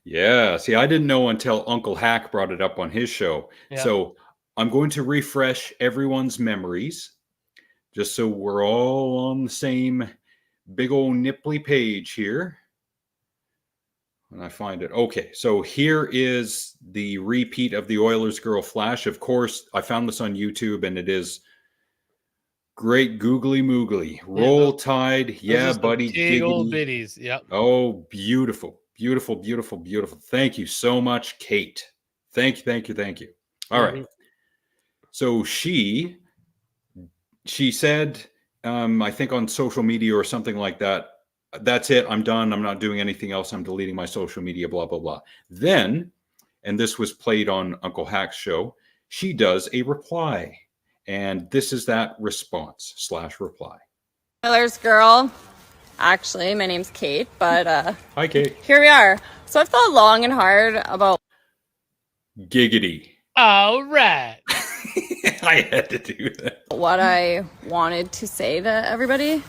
Yeah. See, I didn't know until Uncle Hack brought it up on his show. Yeah. So I'm going to refresh everyone's memories just so we're all on the same big old nipply page here. When I find it. Okay, so here is the repeat of the Oilers girl flash. Of course, I found this on YouTube, and it is Great googly moogly. Roll Tide. Those Yeah, are some buddy. Tiggle Giggity. bitties. Yep. Oh, beautiful. Beautiful, beautiful, beautiful. Thank you so much, Kate. Thank you, thank you, thank you. All right. So she said, I think on social media or something like that, that's it. I'm done. I'm not doing anything else. I'm deleting my social media, blah, blah, blah. Then, and this was played on Uncle Hack's show, she does a reply. And this is that response / reply. Miller's girl. Actually, my name's Kate, but Hi, Kate. here we are. So I've thought long and hard about Giggity. All right. I had to do that. what I wanted to say to everybody.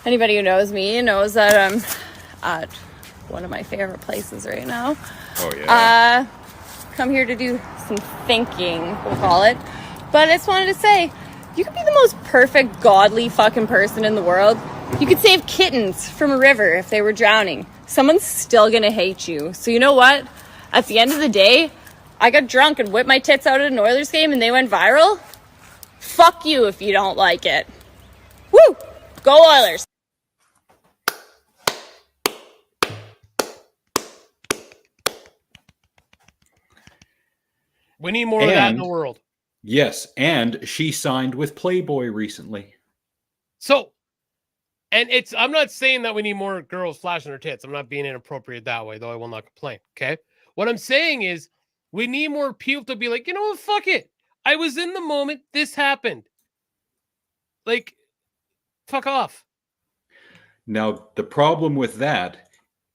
Anybody who knows me knows that I'm at one of my favorite places right now. Oh, yeah. Come here to do some thinking, we'll call it. But I just wanted to say, you could be the most perfect, godly fucking person in the world. You could save kittens from a river if they were drowning. Someone's still gonna hate you. So you know what? At the end of the day, I got drunk and whipped my tits out at an Oilers game and they went viral. Fuck you if you don't like it. Woo! Go Oilers! We need more of that in the world. Yes, and she signed with Playboy recently. So, and I'm not saying that we need more girls flashing their tits. I'm not being inappropriate that way, though I will not complain. Okay. What I'm saying is we need more people to be like, you know what? Fuck it. I was in the moment. This happened. Like, fuck off. Now, the problem with that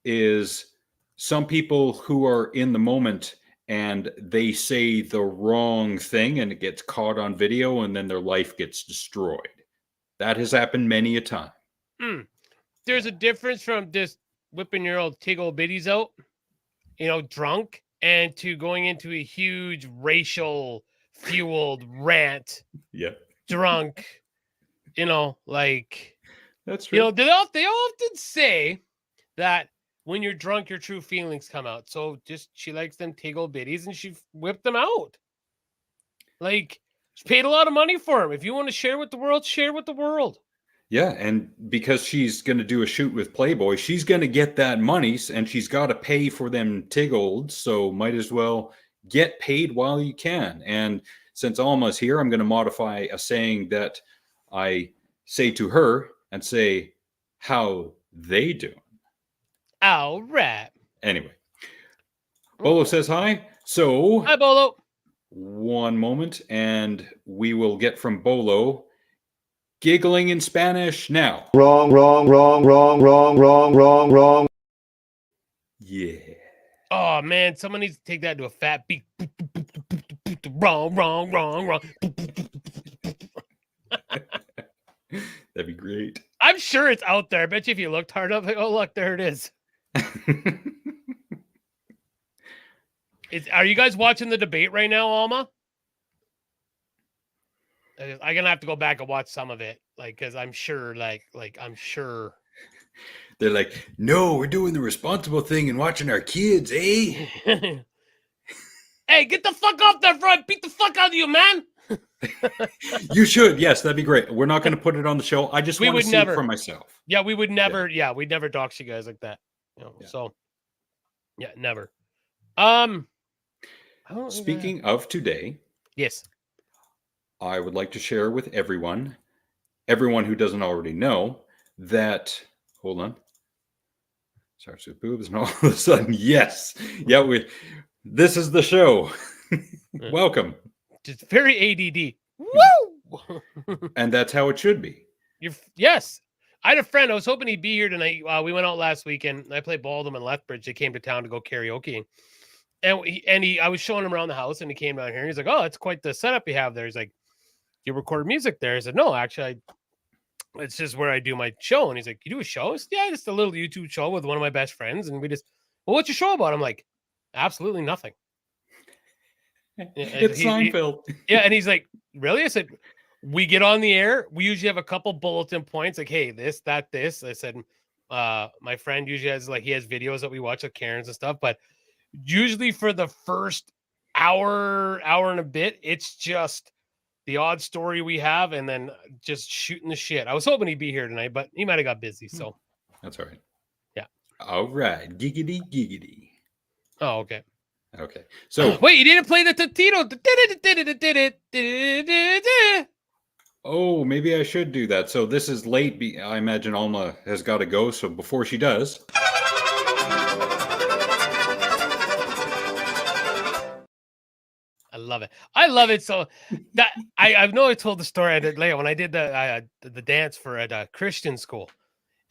is some people who are in the moment and they say the wrong thing and it gets caught on video and then their life gets destroyed. That has happened many a time. There's a difference from just whipping your old tiggle bitties out, drunk, and to going into a huge racial fueled rant. Yeah. Drunk, That's true. They often say that when you're drunk, your true feelings come out. So she likes them tiggle bitties and she whipped them out. Like, she paid a lot of money for them. If you want to share with the world, share with the world. Yeah, and because she's going to do a shoot with Playboy, she's going to get that money and she's got to pay for them tiggled. So might as well get paid while you can. And since Alma's here, I'm going to modify a saying that I say to her and say, how they doing? All right. Anyway, Bolo says hi. So, hi, Bolo. One moment, and we will get from Bolo giggling in Spanish now. Wrong, wrong, wrong, wrong, wrong, wrong, wrong, wrong. Yeah. Oh, man, someone needs to take that to a fat beat. Wrong, wrong, wrong, wrong. That'd be great. I'm sure it's out there. I bet you if you looked hard enough, oh, look, there it is. Are you guys watching the debate right now, Alma? I'm gonna have to go back and watch some of it, because I'm sure, I'm sure. They're like, no, we're doing the responsible thing and watching our kids, eh? Hey, get the fuck off there, front! Beat the fuck out of you, man! You should, yes, that'd be great. We're not going to put it on the show. I just want to see it for myself. Yeah, we would never. Yeah, we'd never dox you guys like that. Yeah. So, yeah, never. Speaking of today, yes, I would like to share with everyone who doesn't already know, that hold on. Starts with boobs, and all of a sudden, yes, yeah, this is the show. Welcome. Just very ADD. Woo! And that's how it should be. Yes. I had a friend. I was hoping he'd be here tonight. We went out last weekend. I played ball with him in Lethbridge. They came to town to go karaoke. And I was showing him around the house, and he came down here. And he's like, "Oh, it's quite the setup you have there." He's like, "You record music there?" I said, "No, actually, it's just where I do my show." And he's like, "You do a show?" I said, "Yeah, just a little YouTube show with one of my best friends." And well, what's your show about? I'm like, absolutely nothing. It's Seinfeld. Yeah, and he's like, "Really?" I said, "We get on the air. We usually have a couple bulletin points, like, hey, this, that, this." I said, my friend usually has, he has videos that we watch of Karen's and stuff, but usually for the first hour and a bit, it's just the odd story we have, and then just shooting the shit. I was hoping he'd be here tonight, but he might have got busy. So That's all right. Yeah. All right. Giggity, giggity. Oh, okay. Okay. So wait, you didn't play the Tito. Oh, maybe I should do that. So this is late. I imagine Alma has got to go. So before she does, I love it. I love it. So that I know I told the story I did later when I did the dance for at a Christian school,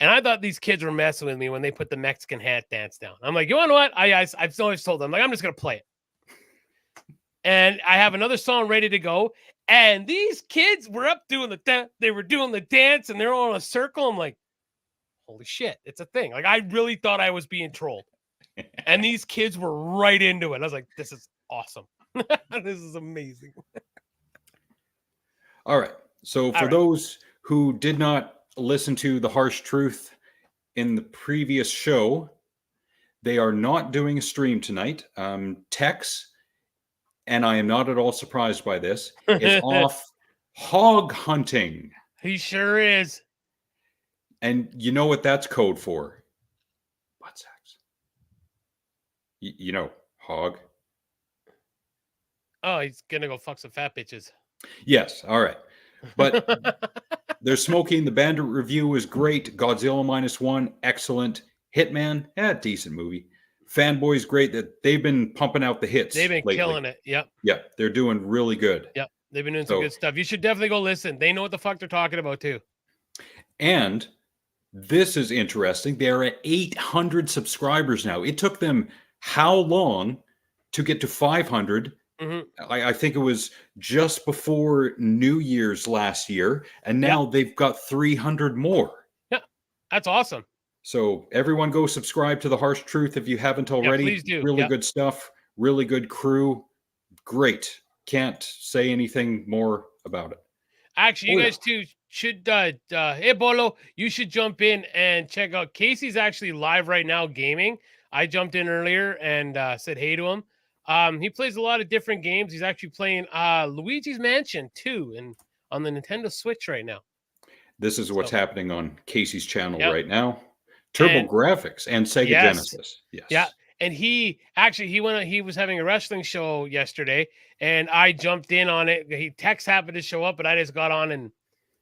and I thought these kids were messing with me when they put the Mexican hat dance down. I'm like, you know what? I've always told them, like, I'm just gonna play it, and I have another song ready to go. And these kids were up doing they were doing the dance, and they're all in a circle. I'm like, holy shit, it's a thing. Like, I really thought I was being trolled, and these kids were right into it. I was like, this is awesome. This is amazing. All right. So for those who did not listen to the harsh truth in the previous show, they are not doing a stream tonight. Tex, and I am not at all surprised by this, is off hog hunting. He sure is. And you know what that's code for? Butt sex. You know, hog. Oh, he's gonna go fuck some fat bitches. Yes. All right. But they're smoking. The Bandit review was great. Godzilla -1, excellent. Hitman, decent movie. Fanboy's great. That they've been pumping out the hits. They've been lately. killing it. Yep. Yep. They're doing really good. Yep. They've been doing some good stuff. You should definitely go listen. They know what the fuck they're talking about too. And this is interesting. They're at 800 subscribers now. It took them how long to get to 500? I think it was just before New Year's last year, and now they've got 300 more. Yeah, that's awesome. So everyone go subscribe to The Harsh Truth if you haven't already. Please do. Really good stuff. Really good crew. Great. Can't say anything more about it. Actually, you guys too should, hey, Bolo, you should jump in and check out. Casey's actually live right now gaming. I jumped in earlier and said hey to him. He plays a lot of different games. He's actually playing Luigi's Mansion 2 and on the Nintendo Switch right now. This is what's happening on Casey's channel right now. Turbo Graphics and Sega Genesis. Yes. Yeah. And he was having a wrestling show yesterday, and I jumped in on it. Tex happened to show up, but I just got on and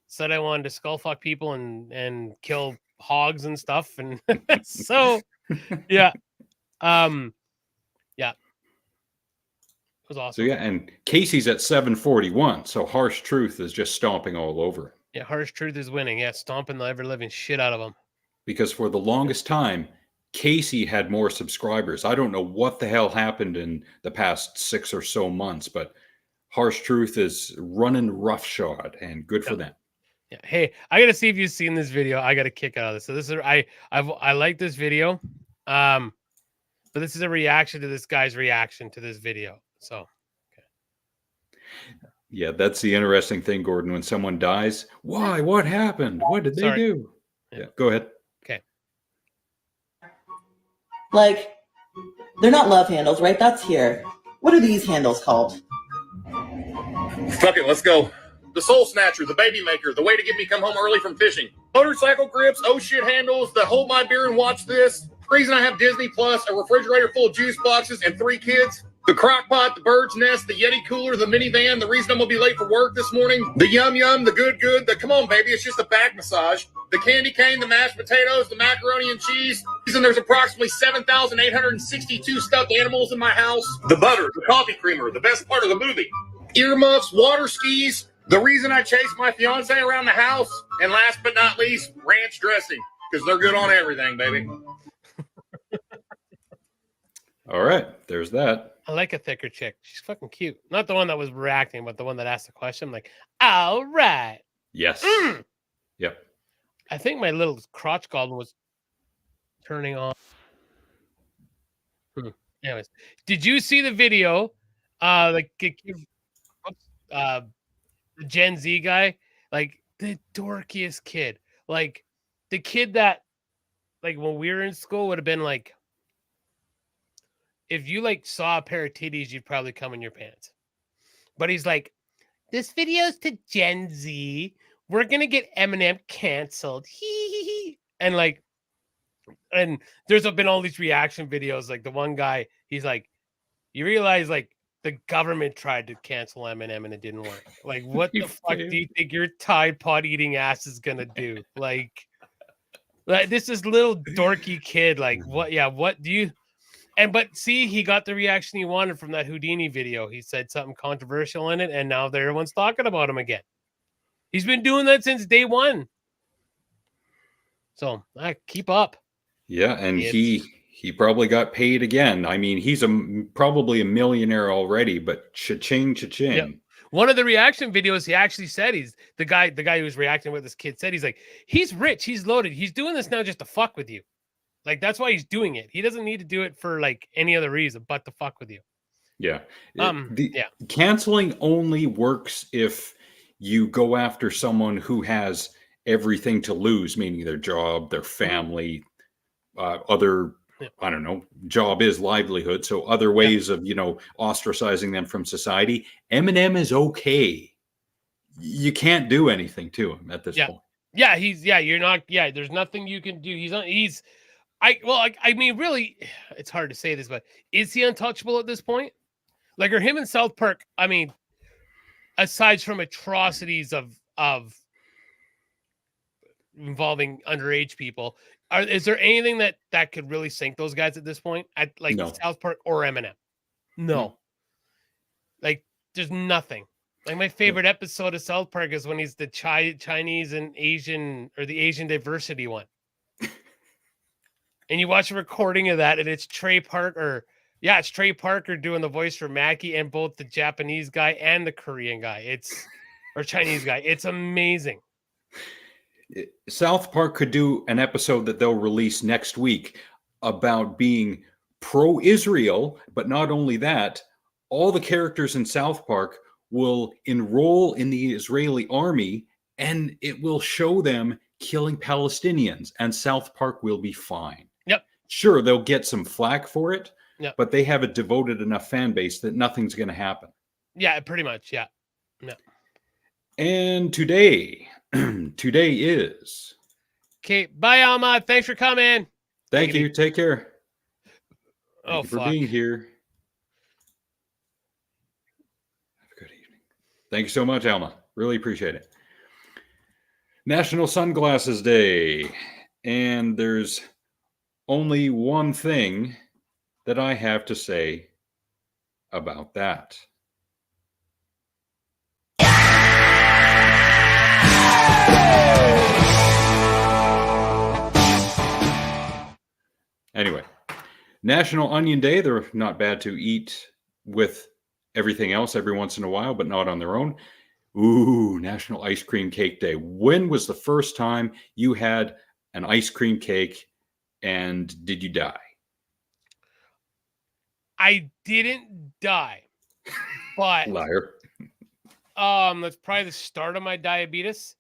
said I wanted to skull fuck people and kill hogs and stuff. And so yeah. Yeah. It was awesome. So and Casey's at 741. So Harsh Truth is just stomping all over. Yeah, Harsh Truth is winning. Yeah, stomping the ever living shit out of him. Because for the longest time, Casey had more subscribers. I don't know what the hell happened in the past 6 or so months, but Harsh Truth is running roughshod, and good for them. Yeah. Hey, I gotta see if you've seen this video. I got a kick out of this. So this is I like this video. But this is a reaction to this guy's reaction to this video. So yeah, that's the interesting thing, Gordon. When someone dies, why? What happened? What did they do? Yeah, go ahead. Okay. Like, they're not love handles, right? That's here. What are these handles called? Fuck it, let's go. The Soul Snatcher, the Baby Maker, the way to get me come home early from fishing. Motorcycle grips, oh shit handles, the hold my beer and watch this. The reason I have Disney Plus, a refrigerator full of juice boxes, and 3 kids. The crock pot, the bird's nest, the Yeti cooler, the minivan, the reason I'm gonna be late for work this morning, the yum yum, the good, the come on baby, it's just a back massage, the candy cane, the mashed potatoes, the macaroni and cheese, and there's approximately 7,862 stuffed animals in my house, the butter, the coffee creamer, the best part of the movie, earmuffs, water skis, the reason I chase my fiance around the house, and last but not least, ranch dressing, because they're good on everything, baby. All right, there's that. I like a thicker chick. She's fucking cute. Not the one that was reacting, but the one that asked the question. I'm like, all right. Yes. Yep. I think my little crotch goblin was turning on. Anyways, did you see the video? The Gen Z guy, like the dorkiest kid, like the kid that, like when we were in school, would have been like, if you like saw a pair of titties, you'd probably come in your pants. But he's like this video's to Gen Z. We're gonna get Eminem canceled. And like, and there's been all these reaction videos. Like the one guy, he's like, you realize like the government tried to cancel Eminem and it didn't work. Like, what the fuck do you think your Tide Pod eating ass is gonna do? Like this is little dorky kid. Like, what? Yeah, what do you? And but see, he got the reaction he wanted from that Houdini video. He said something controversial in it, and now everyone's talking about him again. He's been doing that since day one. So keep up. Yeah, and he probably got paid again. I mean, he's probably a millionaire already, but cha-ching, cha-ching. Yep. One of the reaction videos, he actually said the guy who was reacting with this kid said, he's like, he's rich, he's loaded, he's doing this now just to fuck with you. Like, that's why he's doing it. He doesn't need to do it for like any other reason but to fuck with you. Yeah. Canceling only works if you go after someone who has everything to lose, meaning their job, their family, other, I don't know, job is livelihood. So other ways of, ostracizing them from society. Eminem is okay. You can't do anything to him at this point. Yeah, you're not, there's nothing you can do. I mean, really, it's hard to say this, but is he untouchable at this point? Like, are him in South Park, I mean, aside from atrocities of involving underage people, is there anything that could really sink those guys at this point? At like South Park or Eminem? No. Like, there's nothing. Like, my favorite episode of South Park is when he's the Chinese and Asian, or the Asian diversity one. And you watch a recording of that, and it's Trey Parker. Yeah, it's Trey Parker doing the voice for Mackie, and both the Japanese guy and the Korean guy. Or Chinese guy. It's amazing. South Park could do an episode that they'll release next week about being pro-Israel, but not only that, all the characters in South Park will enroll in the Israeli army, and it will show them killing Palestinians, and South Park will be fine. Yep. Sure, they'll get some flack for it, but they have a devoted enough fan base that nothing's going to happen. Yeah, pretty much. Yeah. And today is... Okay, bye, Alma. Thanks for coming. Thank you. Take care. Thank you for being here. Have a good evening. Thank you so much, Alma. Really appreciate it. National Sunglasses Day. And there's only one thing that I have to say about that. Anyway, National Onion Day. They're not bad to eat with everything else every once in a while, but not on their own. Ooh, National Ice Cream Cake Day. When was the first time you had an ice cream cake, and did you die? I didn't die, but liar. That's probably the start of my diabetes.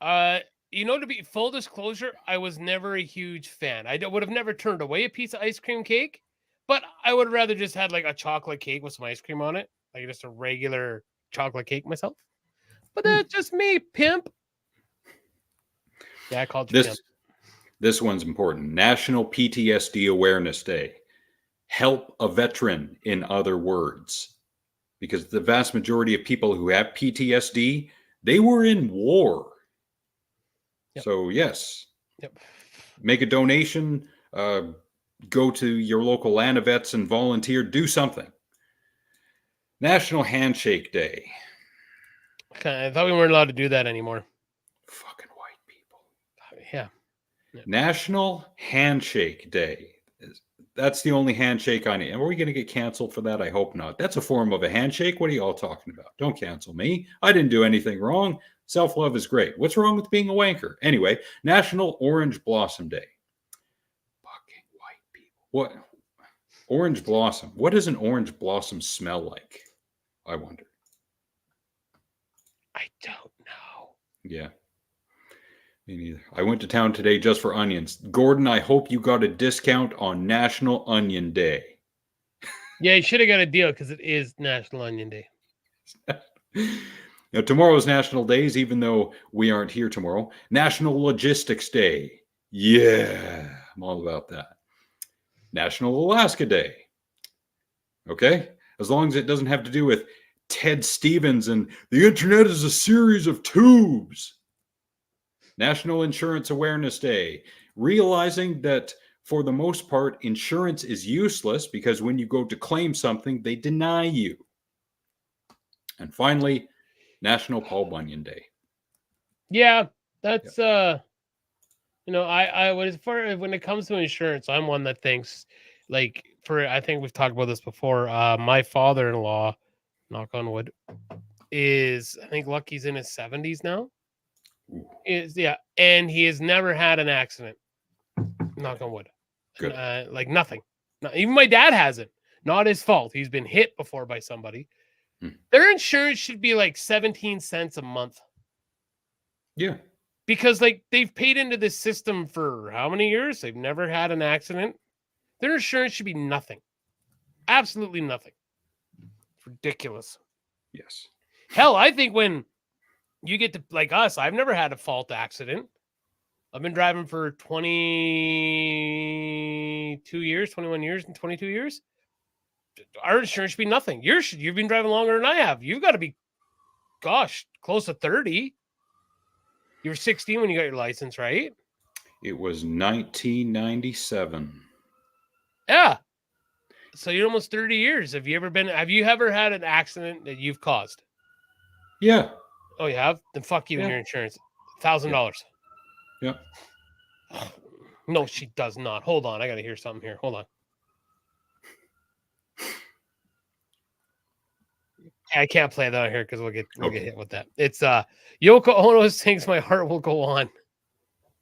To be full disclosure, I was never a huge fan. I would have never turned away a piece of ice cream cake, but I would rather just had like a chocolate cake with some ice cream on it, like just a regular chocolate cake myself. But that's just me, pimp. Yeah, I called you pimp. This one's important. National PTSD Awareness Day. Help a veteran, in other words. Because the vast majority of people who have PTSD, they were in war. Yep. So, yes. Yep. Make a donation. Go to your local Land of Vets and volunteer. Do something. National Handshake Day. Okay, I thought we weren't allowed to do that anymore. Fucking white people. Yeah. National Handshake Day. That's the only handshake I need. Are we going to get canceled for that? I hope not. That's a form of a handshake. What are you all talking about? Don't cancel me. I didn't do anything wrong. Self-love is great. What's wrong with being a wanker? Anyway, National Orange Blossom Day. Fucking white people. What? Orange blossom. What does an orange blossom smell like? I wonder. I don't know. Yeah. Me neither. I went to town today just for onions. Gordon, I hope you got a discount on National Onion Day. Yeah, you should have got a deal because it is National Onion Day. Now, tomorrow's National Days, even though we aren't here tomorrow. National Logistics Day. Yeah, I'm all about that. National Alaska Day. Okay? As long as it doesn't have to do with Ted Stevens and the internet is a series of tubes. National Insurance Awareness Day. Realizing that for the most part, insurance is useless because when you go to claim something, they deny you. And finally, National Paul Bunyan Day. Yeah, that's you know, I as far as when it comes to insurance, I'm one that thinks like I think we've talked about this before. My father-in-law, knock on wood, is I think Lucky's in his 70s now. And he has never had an accident. Knock on wood. Good. Like nothing. Even my dad hasn't. Not his fault. He's been hit before by somebody. Their insurance should be like 17 cents a month. Yeah. Because like they've paid into this system for how many years? They've never had an accident. Their insurance should be nothing. Absolutely nothing. It's ridiculous. Yes. Hell, I think when you get to like us, I've never had a fault accident. I've been driving for 22 years, 21 years, and 22 years. Our insurance should be nothing. You've been driving longer than I have. You've got to be, gosh, close to 30. You were 16 when you got your license, right? It was 1997. Yeah. So you're almost 30 years. Have you ever had an accident that you've caused? Yeah. Oh, you have? Then fuck you and your insurance. $1,000. Yep. No, she does not. Hold on. I got to hear something here. Hold on. I can't play that on here because we'll get hit with that. It's Yoko Ono sings "My Heart Will Go On."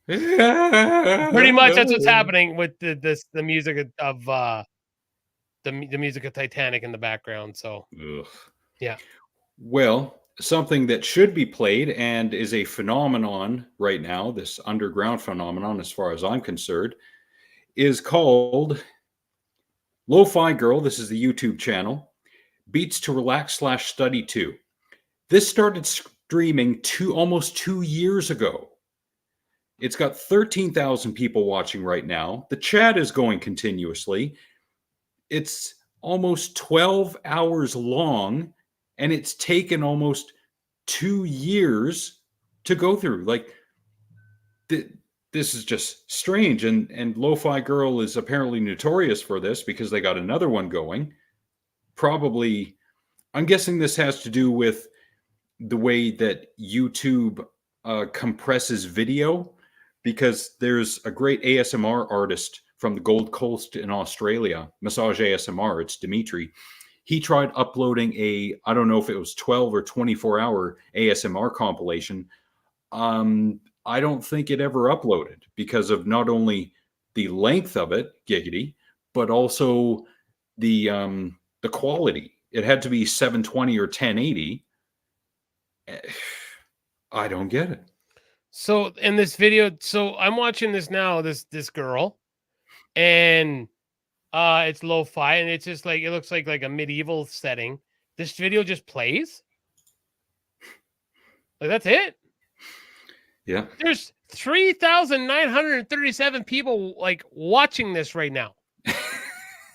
Pretty much that's what's happening with the music of the music of Titanic in the background. So yeah. Well, something that should be played and is a phenomenon right now, this underground phenomenon as far as I'm concerned, is called Lo-Fi Girl. This is the YouTube channel. Beats to Relax /Study To. This started streaming almost 2 years ago. It's got 13,000 people watching right now. The chat is going continuously. It's almost 12 hours long, and it's taken almost 2 years to go through. Like, this is just strange. And Lo-Fi Girl is apparently notorious for this because they got another one going. Probably, I'm guessing this has to do with the way that YouTube compresses video, because there's a great ASMR artist from the Gold Coast in Australia, Massage ASMR. It's Dimitri. He tried uploading I don't know if it was 12 or 24 hour ASMR compilation. I don't think it ever uploaded because of not only the length of it, giggity, but also the quality. It had to be 720 or 1080. I don't get it. So in this video, so I'm watching this now, this girl, and it's lo-fi, and it's just like it looks like a medieval setting. This video just plays. Like that's it. Yeah. There's 3,937 people like watching this right now.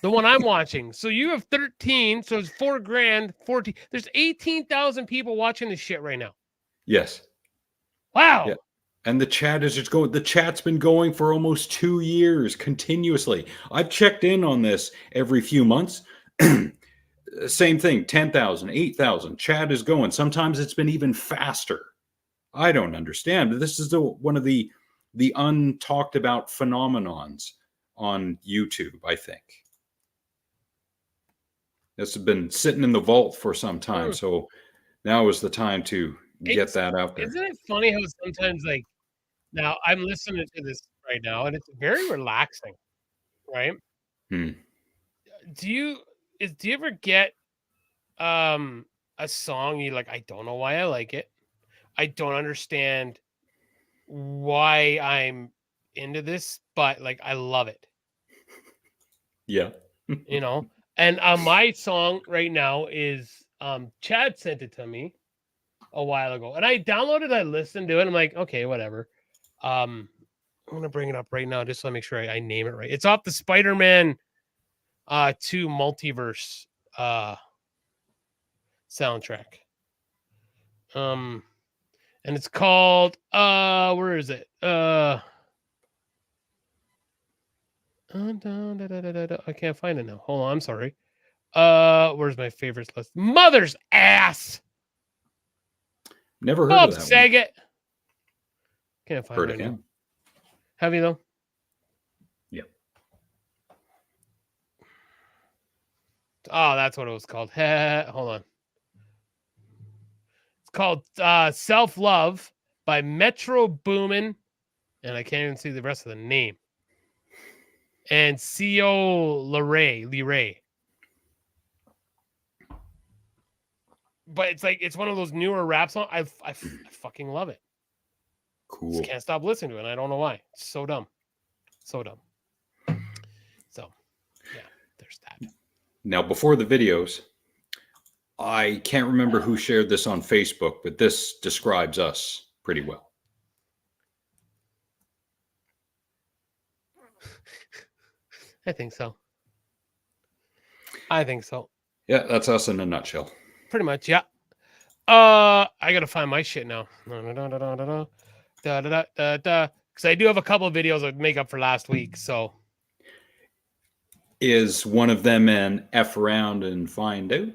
The one I'm watching. So you have 13, so it's $4,000, 14. There's 18,000 people watching this shit right now. Yes. Wow. Yeah. And the chat is just going. The chat's been going for almost 2 years continuously. I've checked in on this every few months. Same thing, 10,000, 8,000. Chat is going. Sometimes it's been even faster. I don't understand. This is one of the untalked about phenomenons on YouTube, I think. This has been sitting in the vault for some time, so now is the time to get that out there. Isn't it funny how sometimes, like, now I'm listening to this right now, and it's very relaxing, right? Do you ever get a song you like? I don't know why I like it. I don't understand why I'm into this, but like I love it. Yeah. You know. And my song right now is Chad sent it to me. a while ago, and I downloaded. I listened to it. I'm like, okay, whatever. I'm gonna bring it up right now just so I make sure I name it right. It's off the Spider-Man 2 multiverse soundtrack. And it's called where is it? I can't find it now. Hold on, I'm sorry. Where's my favorites list? Mother's ass. Never heard Bob of that Saget. Can't find Heard it of now. him. Have you though? Yeah. Oh, that's what it was called. Hold on. It's called Self Love by Metro Boomin. And I can't even see the rest of the name. And C.O. Leray. But it's like, it's one of those newer rap songs. I fucking love it. Cool. Just can't stop listening to it. And I don't know why. It's so dumb. So dumb. So, yeah, there's that. Now, before the videos, I can't remember who shared this on Facebook, but this describes us pretty well. I think so. I think so. Yeah, that's us in a nutshell. Pretty much, yeah. I gotta find my shit now. Because I do have a couple of videos I make up for last week. So Is one of them an F around and find out?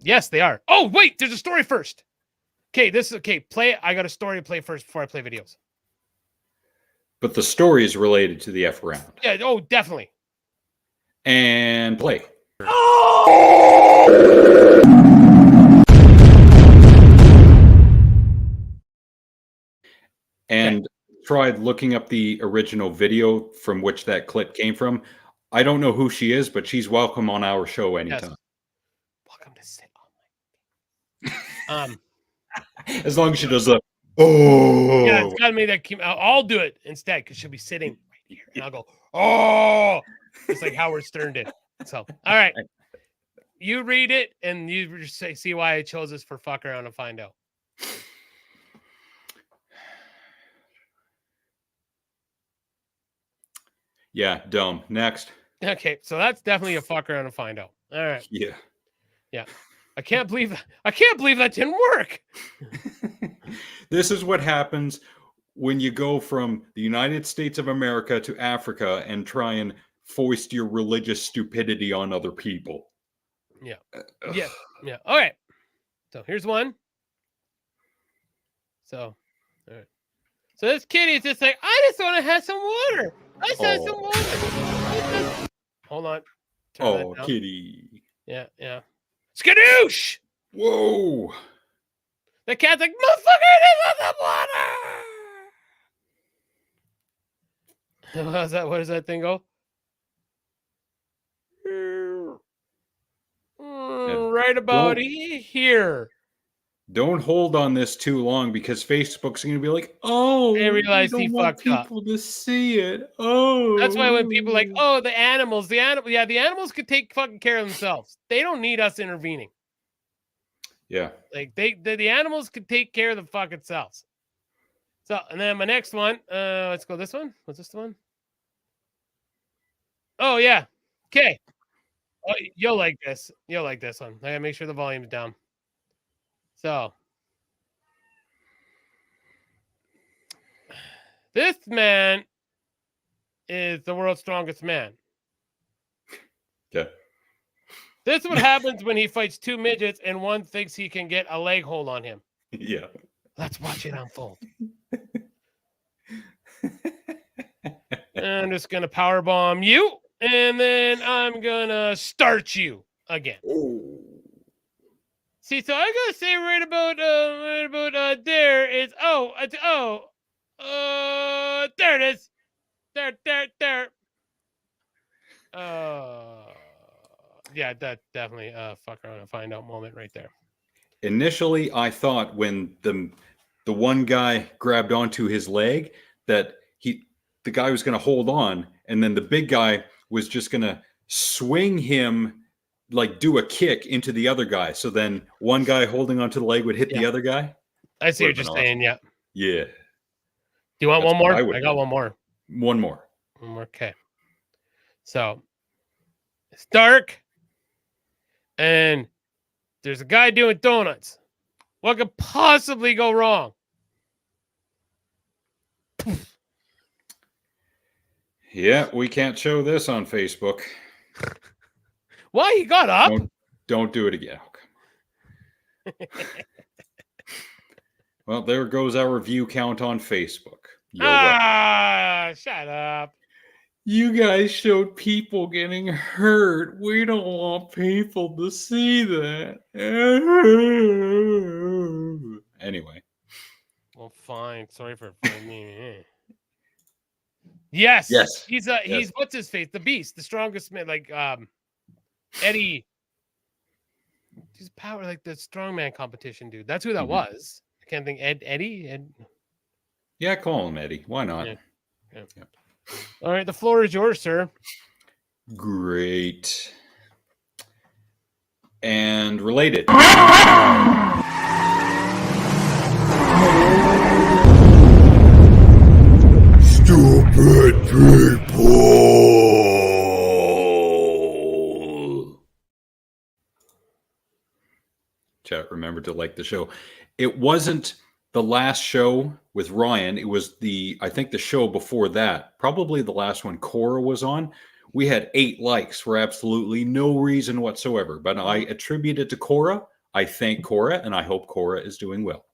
yes, they are. Oh, wait, there's a story first. Okay, this is okay. Play. I got a story to play first before I play videos. But the story is related to the F around. Yeah. Oh, definitely. And play. And tried looking up the original video from which that clip came from. I don't know who she is, but she's welcome on our show anytime. Yes. Welcome to sit. As long as she does the oh. Yeah, it's gotta make that. I'll do it instead because she'll be sitting right here, and I'll go oh, just like Howard Stern did. So, all right, you read it and you just see why I chose this for fuck around and find out. Yeah, dumb. Next. Okay, so that's definitely a fuck around and find out. All right. Yeah. Yeah. I can't believe that didn't work. This is what happens when you go from the United States of America to Africa and try and foist your religious stupidity on other people. Yeah. Yeah. Yeah. All right. So here's one. So, all right. So this kitty is just like, I just want to have some water. I just have some water. Hold on. Oh, kitty. Yeah. Yeah. Skadoosh! Whoa. The cat's like, motherfucker, this is the water. How's that? What does that thing go? Right about here. Don't hold on this too long because Facebook's going to be like, oh, they realize he fucked up. People to see it. Oh, that's why when people are like, oh, the animals, the animals could take fucking care of themselves. They don't need us intervening. Yeah, like the animals could take care of the fucking selves. So, and then my next one, let's go this one. What's this one? Oh yeah, okay. Oh, you'll like this. You'll like this one. I gotta make sure the volume's down. So, this man is the world's strongest man. Yeah. This is what happens when he fights two midgets and one thinks he can get a leg hold on him. Yeah. Let's watch it unfold. I'm just gonna powerbomb you, and then I'm gonna start you again. Oh. See, so I gotta say right about there is there it is. There. Yeah, that definitely fuck around and find out moment right there. Initially, I thought when the one guy grabbed onto his leg that the guy was going to hold on, and then the big guy was just going to swing him like do a kick into the other guy. So then one guy holding onto the leg would hit the other guy. I see what Would've you're been saying. Yeah. Yeah. Do you want That's one what more? I would I got do. one more. One more. One more. Okay. So it's dark, and there's a guy doing donuts. What could possibly go wrong? Yeah, we can't show this on Facebook. Why? He got up? Don't do it again. Oh, come on. Well, there goes our view count on Facebook. You're welcome. Shut up. You guys showed people getting hurt. We don't want people to see that. Anyway. Well, fine. Sorry for me. Yes. Yes. He's what's his face? The Beast, the strongest man, like Eddie. He's power like the strongman competition dude. That's who that was. I can't think. Eddie. Yeah, call him Eddie. Why not? Yeah. All right, the floor is yours, sir. Great. And related. Stupid people. Chat, remember to like the show. It wasn't the last show with Ryan. It was I think the show before that, probably the last one Cora was on. We had 8 likes for absolutely no reason whatsoever, but I attribute it to Cora. I thank Cora, and I hope Cora is doing well.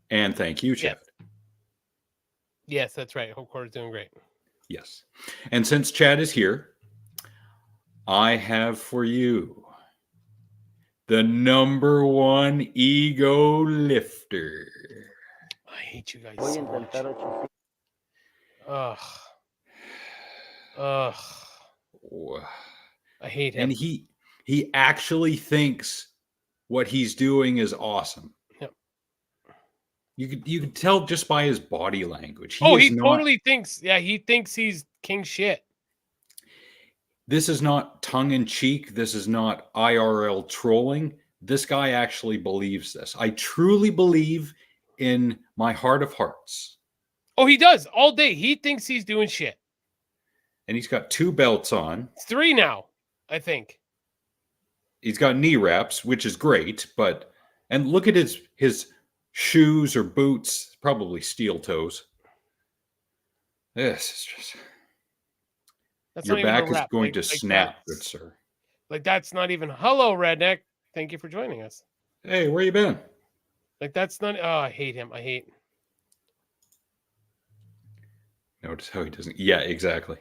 And thank you, Chad. Yes, that's right. Hope Cora's doing great. Yes. And since Chad is here, I have for you the #1 ego lifter. I hate you guys so much. Ugh. I hate him. And he actually thinks what he's doing is awesome. Yep. You can tell just by his body language. He totally thinks. Yeah, he thinks he's king shit. This is not tongue-in-cheek. This is not IRL trolling. This guy actually believes this. I truly believe in my heart of hearts. Oh, he does. All day. He thinks he's doing shit. And he's got 2 belts on. It's 3 now, I think. He's got knee wraps, which is great. And look at his shoes or boots. Probably steel toes. This is just... That's Your back is going to snap, good sir. Like, that's not even, hello, redneck. Thank you for joining us. Hey, where you been? Like, that's not, oh, I hate him. Notice how he doesn't, yeah, exactly.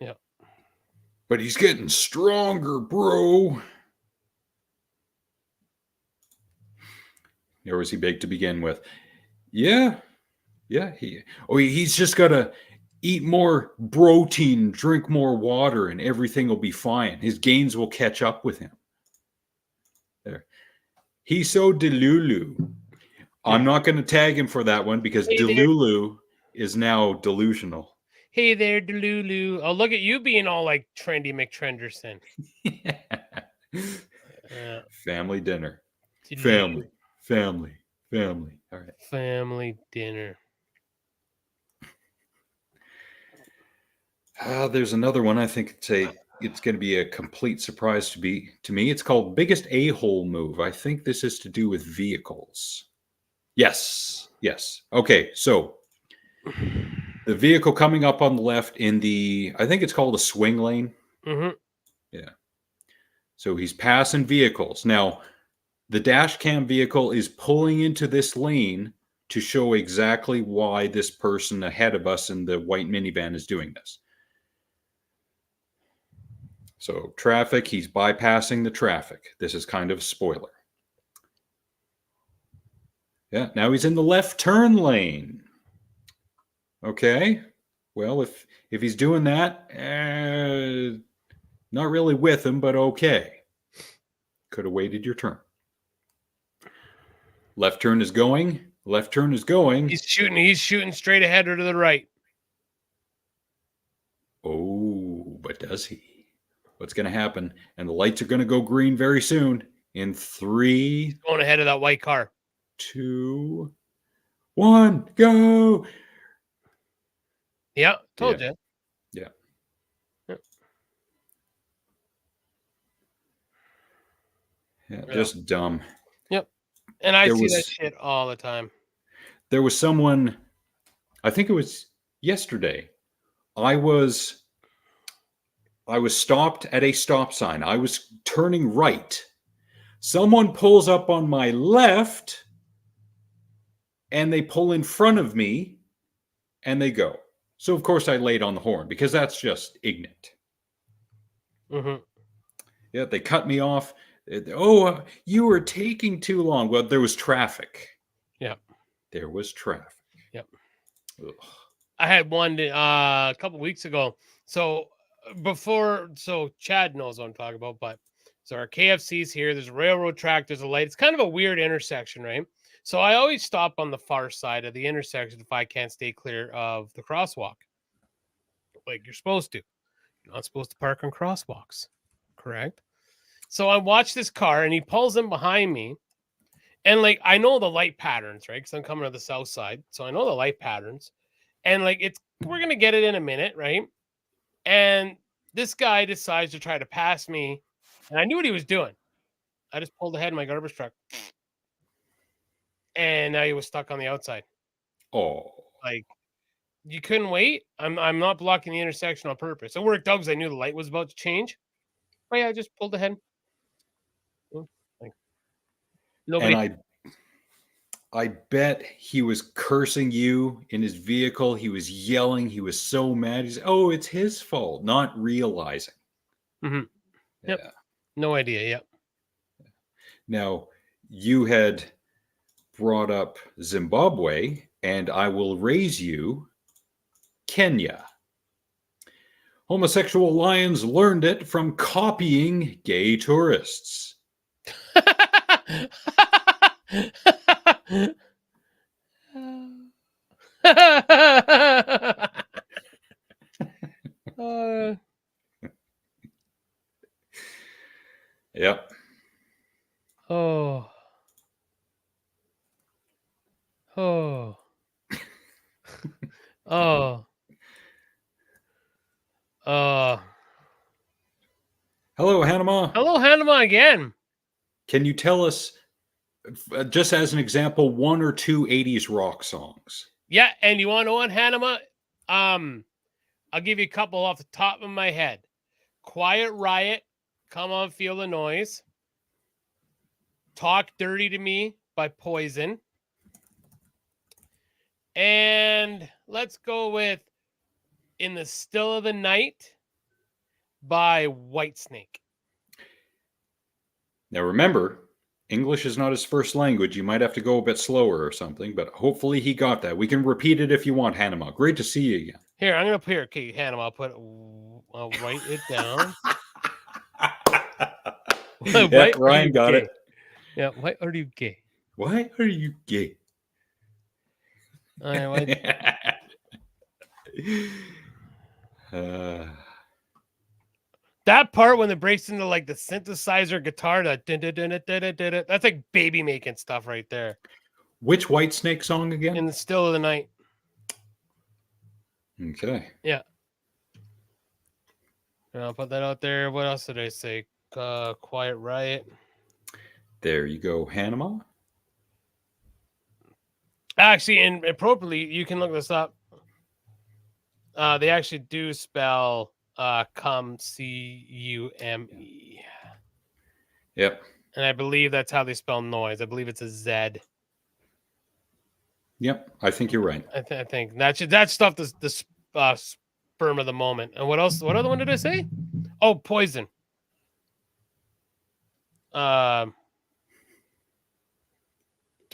Yeah. But he's getting stronger, bro. Or was he big to begin with? Yeah. Yeah. He's just got to eat more protein, drink more water, and everything will be fine. His gains will catch up with him. There. He's so delulu. I'm not going to tag him for that one because delulu is now delusional. Hey there, delulu. Oh, look at you being all like trendy McTrenderson. Family dinner. Delulu. Family. All right. Family dinner. There's another one. I think it's going to be a complete surprise to me. It's called Biggest A-Hole Move. I think this is to do with vehicles. Yes. Okay, so the vehicle coming up on the left in I think it's called a swing lane. Mm-hmm. Yeah. So he's passing vehicles. Now, the dash cam vehicle is pulling into this lane to show exactly why this person ahead of us in the white minivan is doing this. So traffic, he's bypassing the traffic. This is kind of a spoiler. Yeah, now he's in the left turn lane. Okay. Well, if he's doing that, not really with him, but okay. Could have waited your turn. Left turn is going. He's shooting straight ahead or to the right. Oh, but does he? what's going to happen. And the lights are going to go green very soon. In 3, Going ahead of that white car. 2, 1, go. Yeah, told you. Yeah. Yeah, just dumb. Yep. And I There see was- that shit all the time. There was someone, I think it was yesterday. I was stopped at a stop sign. I was turning right. Someone pulls up on my left and they pull in front of me and they go. So of course I laid on the horn because that's just ignorant. Mm-hmm. Yeah, they cut me off. Oh, you were taking too long. Well, there was traffic. Yeah. There was traffic. Yep. Ugh. I had one a couple weeks ago. So Chad knows what I'm talking about, but so our KFC's here, there's a railroad track, there's a light. It's kind of a weird intersection, right? So I always stop on the far side of the intersection if I can't stay clear of the crosswalk. Like you're supposed to. You're not supposed to park on crosswalks. Correct? So I watch this car and he pulls in behind me. And like I know the light patterns, right? Because I'm coming to the south side. So I know the light patterns. And like we're gonna get it in a minute, right? And this guy decides to try to pass me. And I knew what he was doing. I just pulled ahead in my garbage truck. And now he was stuck on the outside. Oh. Like you couldn't wait. I'm not blocking the intersection on purpose. It worked out because I knew the light was about to change. But yeah, I just pulled ahead. Like, nobody. And I bet he was cursing you in his vehicle. He was yelling. He was so mad. He's, oh, it's his fault, not realizing. Mm-hmm. Yep. Yeah. No idea. Yep. Now, you had brought up Zimbabwe, and I will raise you Kenya. Homosexual lions learned it from copying gay tourists. Yep. Oh. Oh. Oh. Hello, Hanama. Hello, Hanama again. Can you tell us, just as an example, 1 or 2 80s rock songs? Yeah, and you want to know what, Hanama? I'll give you a couple off the top of my head. Quiet Riot, Come On Feel the Noise. Talk Dirty to Me by Poison. And let's go with In the Still of the Night by Whitesnake. Now remember, English is not his first language. You might have to go a bit slower or something, but hopefully he got that. We can repeat it if you want, Hanama. Great to see you again. Here, I'm going to put here. Okay, Hanama, I'll write it down. Yeah, Ryan got it. Yeah, why are you gay? Why are you gay? That part when it breaks into like the synthesizer guitar, that's like baby making stuff right there. Which Whitesnake song again? In the Still of the Night. Okay. Yeah. And I'll put that out there. What else did I say? Quiet Riot. There you go, Hanama. Actually, and appropriately, you can look this up. They actually do spell cum, C-U-M-E. Yep. And I believe that's how they spell noise. I believe it's a Z. Yep, I think you're right. I think that stuff. The sperm of the moment. And what else? What other one did I say? Oh, Poison.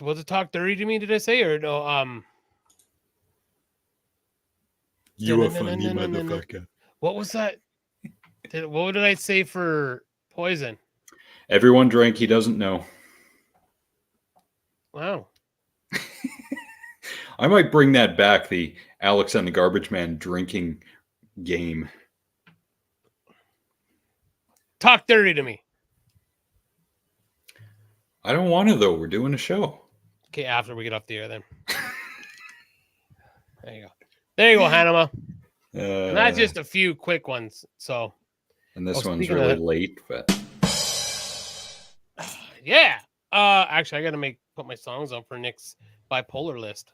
Was it Talk Dirty to Me? Did I say or no? You a funny motherfucker. What was that? What did I say for Poison? Everyone drank. He doesn't know. Wow. I might bring that back. The Alex and the Garbage Man drinking game. Talk dirty to me. I don't want to, though. We're doing a show. Okay, after we get off the air, then. There you go. There you go, Hanema. And that's just a few quick ones. So. And this one's really late, but. Yeah. Actually, I got to put my songs on for Nick's bipolar list.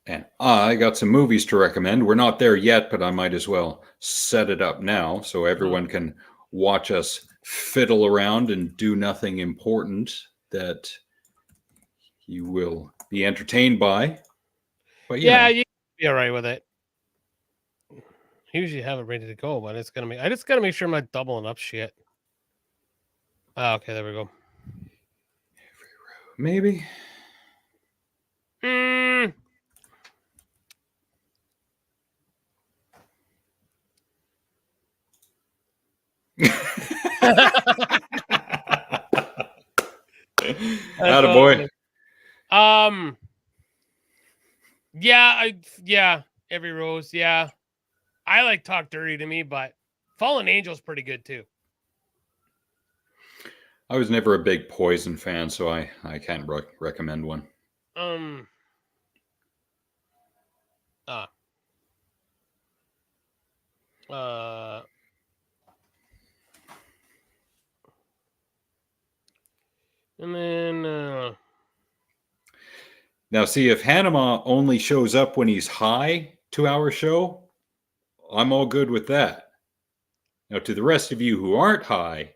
And I got some movies to recommend. We're not there yet, but I might as well set it up now so everyone can watch us fiddle around and do nothing important that you will be entertained by. But yeah, you be all right with it. I usually have it ready to go, but it's gonna I just gotta make sure I'm not doubling up shit. Oh, okay, there we go. Maybe. Attaboy. Yeah, every rose. Yeah, I like Talk Dirty to Me, but Fallen Angel's pretty good too. I was never a big Poison fan, so I can't recommend one. And then now, see, if Hanema only shows up when he's high to our show, I'm all good with that. Now, to the rest of you who aren't high,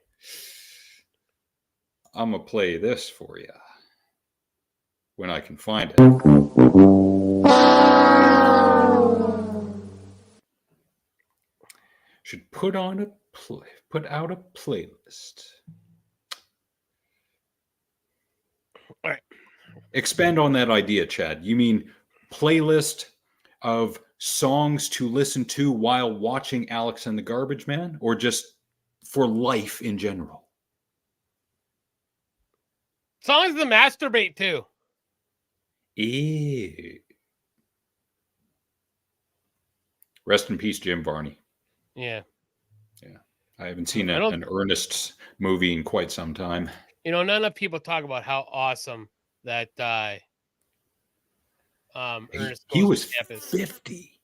I'm going to play this for you when I can find it. Should put out a playlist. All right. Expand on that idea, Chad. You mean playlist of songs to listen to while watching Alex and the Garbage Man, or just for life in general? Songs to masturbate to. Ew. Rest in peace, Jim Varney. Yeah. I haven't seen an Ernest movie in quite some time. You know, not enough people talk about how awesome that Ernest he was campus. 50.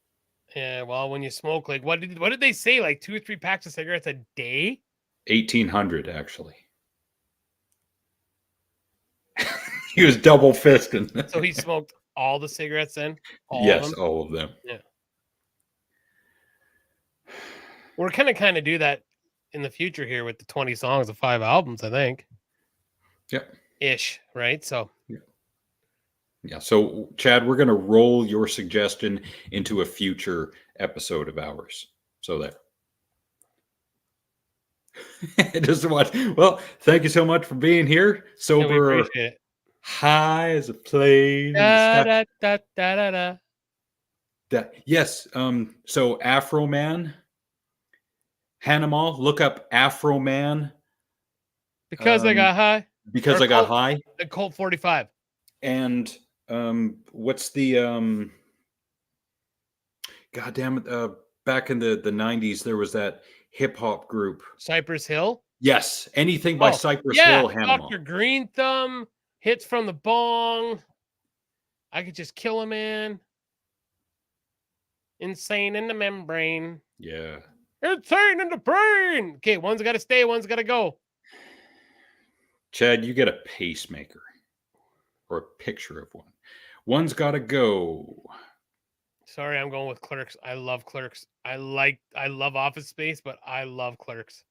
Yeah, well, when you smoke, like, what did they say? Like 2 or 3 packs of cigarettes a day? 1,800, actually. He was double fisting. So he smoked all the cigarettes then? Yes, all of them. Yeah. We're kind of do that in the future here with the 20 songs of 5 albums, I think. Yep. Ish, right? So. Yeah. So, Chad, we're going to roll your suggestion into a future episode of ours. So there. Just watch. Well, thank you so much for being here. Sober, we appreciate it. High as a plane. Da, da, da. Yes. So Afro Man. Hanema, look up Afro Man. Because I got high. Because I got high. The Colt 45. And what's the God damn it, back in the 90s there was that hip hop group. Cypress Hill? Yes. Anything by Cypress Hill, Hanema. Dr. Green Thumb, Hits from the Bong. I Could Just Kill a Man. Insane in the Membrane. Yeah. Insane in the brain. Okay, one's got to stay, one's got to go. Chad, you get a pacemaker or a picture of one. One's got to go. Sorry, I'm going with Clerks. I love Clerks. I love Office Space, but I love Clerks.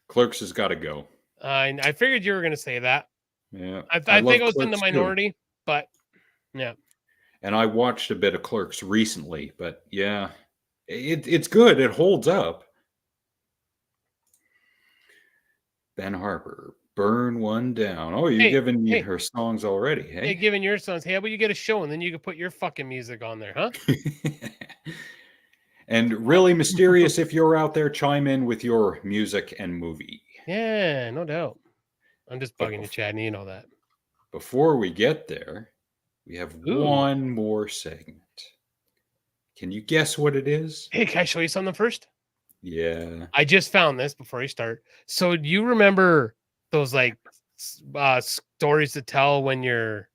Clerks has got to go. I figured you were going to say that. Yeah. I think I was in the minority, but yeah. And I watched a bit of Clerks recently, but yeah. It's good. It holds up. Ben Harper, Burn One Down. Oh, you're giving me her songs already. Hey, giving your songs. Hey, how about you get a show and then you can put your fucking music on there, huh? And really mysterious, if you're out there, chime in with your music and movie. Yeah, no doubt. I'm just bugging you, Chad, and you know that. Before we get there, we have one more segment. Can you guess what it is? Hey, can I show you something first? Yeah. I just found this before you start. So do you remember those like stories to tell when you're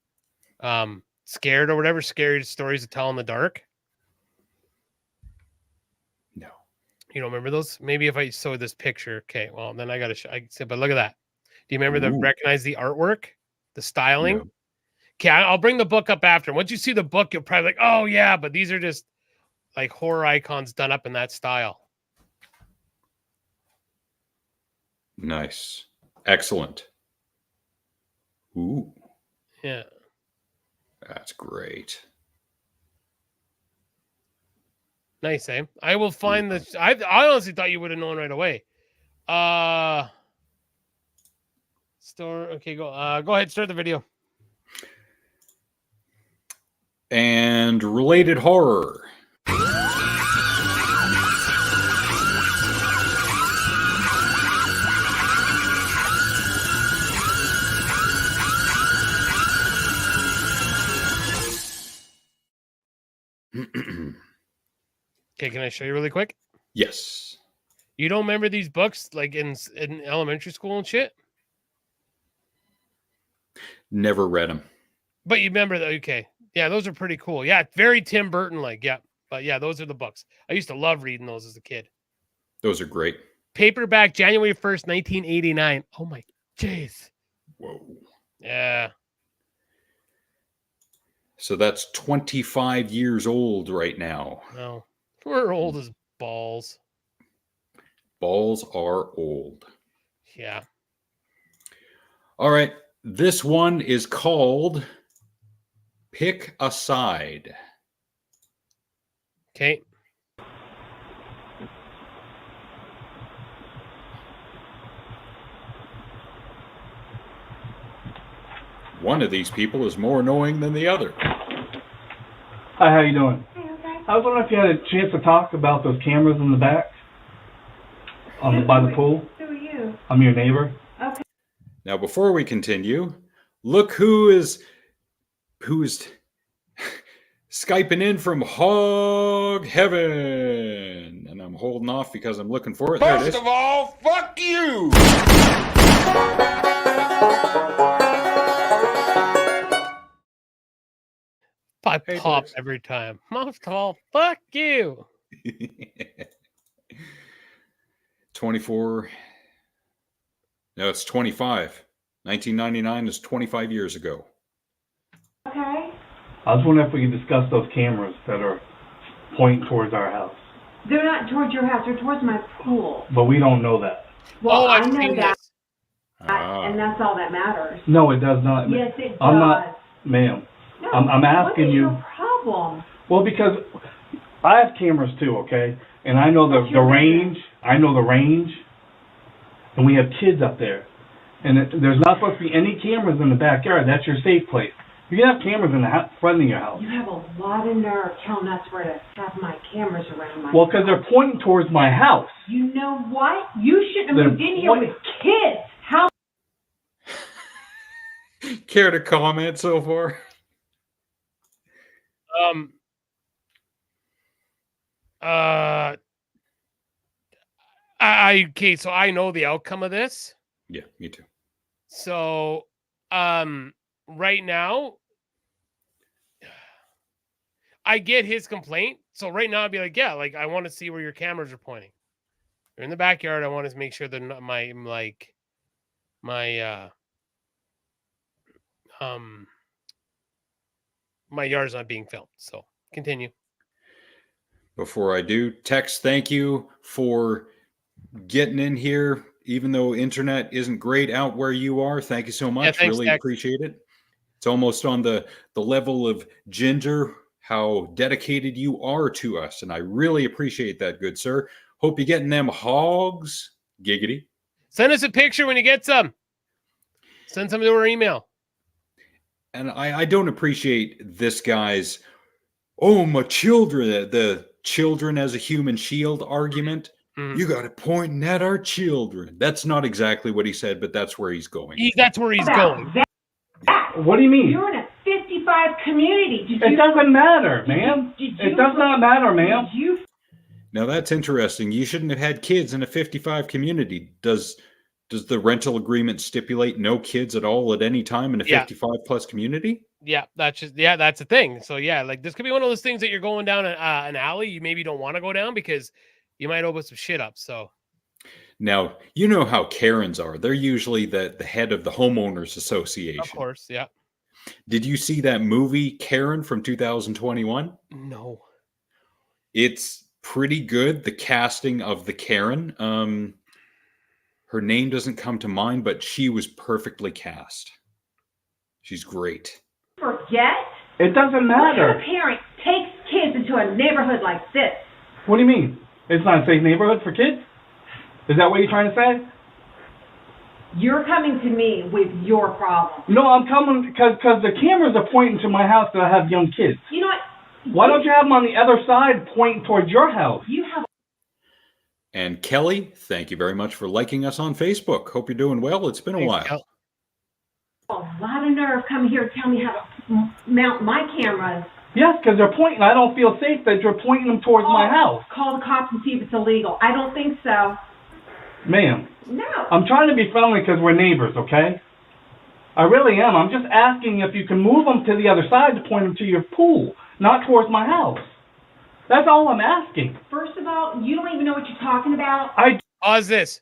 scared or whatever? Scary stories to tell in the dark? No. You don't remember those? Maybe if I show this picture. Okay, well then I gotta show. But look at that. Do you remember recognize the artwork, the styling? No. Okay, I'll bring the book up after. Once you see the book, you'll probably like, oh yeah, but these are just like horror icons done up in that style. Nice. Excellent. Ooh. Yeah. That's great. Nice, eh? I will find this. I honestly thought you would have known right away. Store. Okay, go ahead, start the video. And related horror. Okay, can I show you really quick? Yes. You don't remember these books like in elementary school and shit? Never read them. But you remember that? Okay. Yeah, those are pretty cool. Yeah, very Tim Burton like. Yeah. But yeah, those are the books. I used to love reading those as a kid. Those are great. Paperback, January 1st, 1989. Oh my jeez. Whoa. Yeah. So that's 25 years old right now. No. We're old as balls. Balls are old. Yeah. All right. This one is called Pick a Side. Okay. One of these people is more annoying than the other. Hi, how you doing? I was wondering if you had a chance to talk about those cameras in the back, by the pool. Who are you? I'm your neighbor. Okay. Now, before we continue, look who is Skyping in from Hog Heaven, and I'm holding off because I'm looking for it. There it is. First of all, fuck you! I pop every time. Most of all, fuck you. 24. No, it's 25. 1999 is 25 years ago. Okay. I was wondering if we could discuss those cameras that are pointing towards our house. They're not towards your house. They're towards my pool. But we don't know that. Well, I I've know seen that. this. And that's all that matters. No, it does not. Yes, it does. I'm not, ma'am. No, I'm asking you. What is your problem? Well, because I have cameras too, okay? And I know the range. I know the range. And we have kids up there. And there's not supposed to be any cameras in the backyard. That's your safe place. You can have cameras in the front of your house. You have a lot of nerve telling us where to have my cameras around my Well, because they're pointing towards my house. You know what? You shouldn't have moved in here with kids. How? Care to comment so far? Okay, so I know the outcome of this. Yeah, me too. So, right now, I get his complaint. So right now, I'd be like, yeah, like I want to see where your cameras are pointing. They're in the backyard. I want to make sure they're not my yard's not being filmed. So continue. Before I do, Tex, thank you for getting in here, even though internet isn't great out where you are. Thank you so much. Yeah, thanks, really Tex. appreciate it. It's almost on the level of Ginger, how dedicated you are to us. And I really appreciate that, good sir. Hope you're getting them hogs. Giggity. Send us a picture when you get some. Send some to our email. And I don't appreciate this guy's, oh, my children, the children as a human shield argument. Mm-hmm. You got it pointing at our children. That's not exactly what he said, but that's where he's going. That's where he's going. What do you mean? You're in a 50 55 community. It doesn't matter, ma'am. It does not matter, ma'am. Now that's interesting. You shouldn't have had kids in a 55 community. Does the rental agreement stipulate no kids at all at any time in a 55 plus community? Yeah, that's the thing. So yeah, like this could be one of those things that you're going down an alley you maybe don't want to go down because you might open some shit up. So now you know how Karens are. They're usually the head of the homeowners association. Of course, yeah. Did you see that movie Karen from 2021? No. It's pretty good. The casting of the Karen. Her name doesn't come to mind, but she was perfectly cast. She's great. Forget? It doesn't matter. What kind of parent takes kids into a neighborhood like this? What do you mean? It's not a safe neighborhood for kids? Is that what you're trying to say? You're coming to me with your problem. No, I'm coming because the cameras are pointing to my house that I have young kids. You know what? Why don't you have them on the other side pointing towards your house? You have. And Kelly, thank you very much for liking us on Facebook. Hope you're doing well. It's been a while. A lot of nerve coming here to tell me how to mount my cameras. Yes, because they're pointing. I don't feel safe that you're pointing them towards my house. Call the cops and see if it's illegal. I don't think so. Ma'am. No. I'm trying to be friendly because we're neighbors, okay? I really am. I'm just asking if you can move them to the other side to point them to your pool, not towards my house. That's all I'm asking. First of all, you don't even know what you're talking about. Pause this.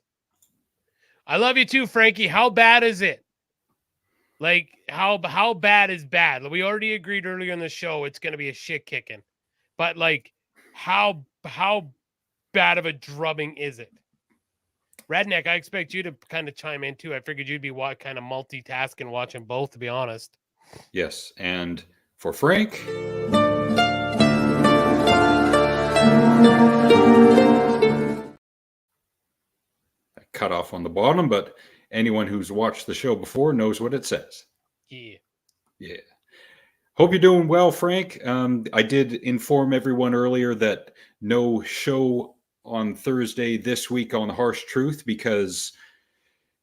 I love you too, Frankie. How bad is it? Like, how bad is bad? We already agreed earlier in the show it's going to be a shit kicking. But, like, how bad of a drubbing is it? Redneck, I expect you to kind of chime in too. I figured you'd be kind of multitasking, watching both, to be honest. Yes, and for Frank... cut off on the bottom, but anyone who's watched the show before knows what it says. Yeah. Hope you're doing well, Frank. I did inform everyone earlier that no show on Thursday this week on Harsh Truth because,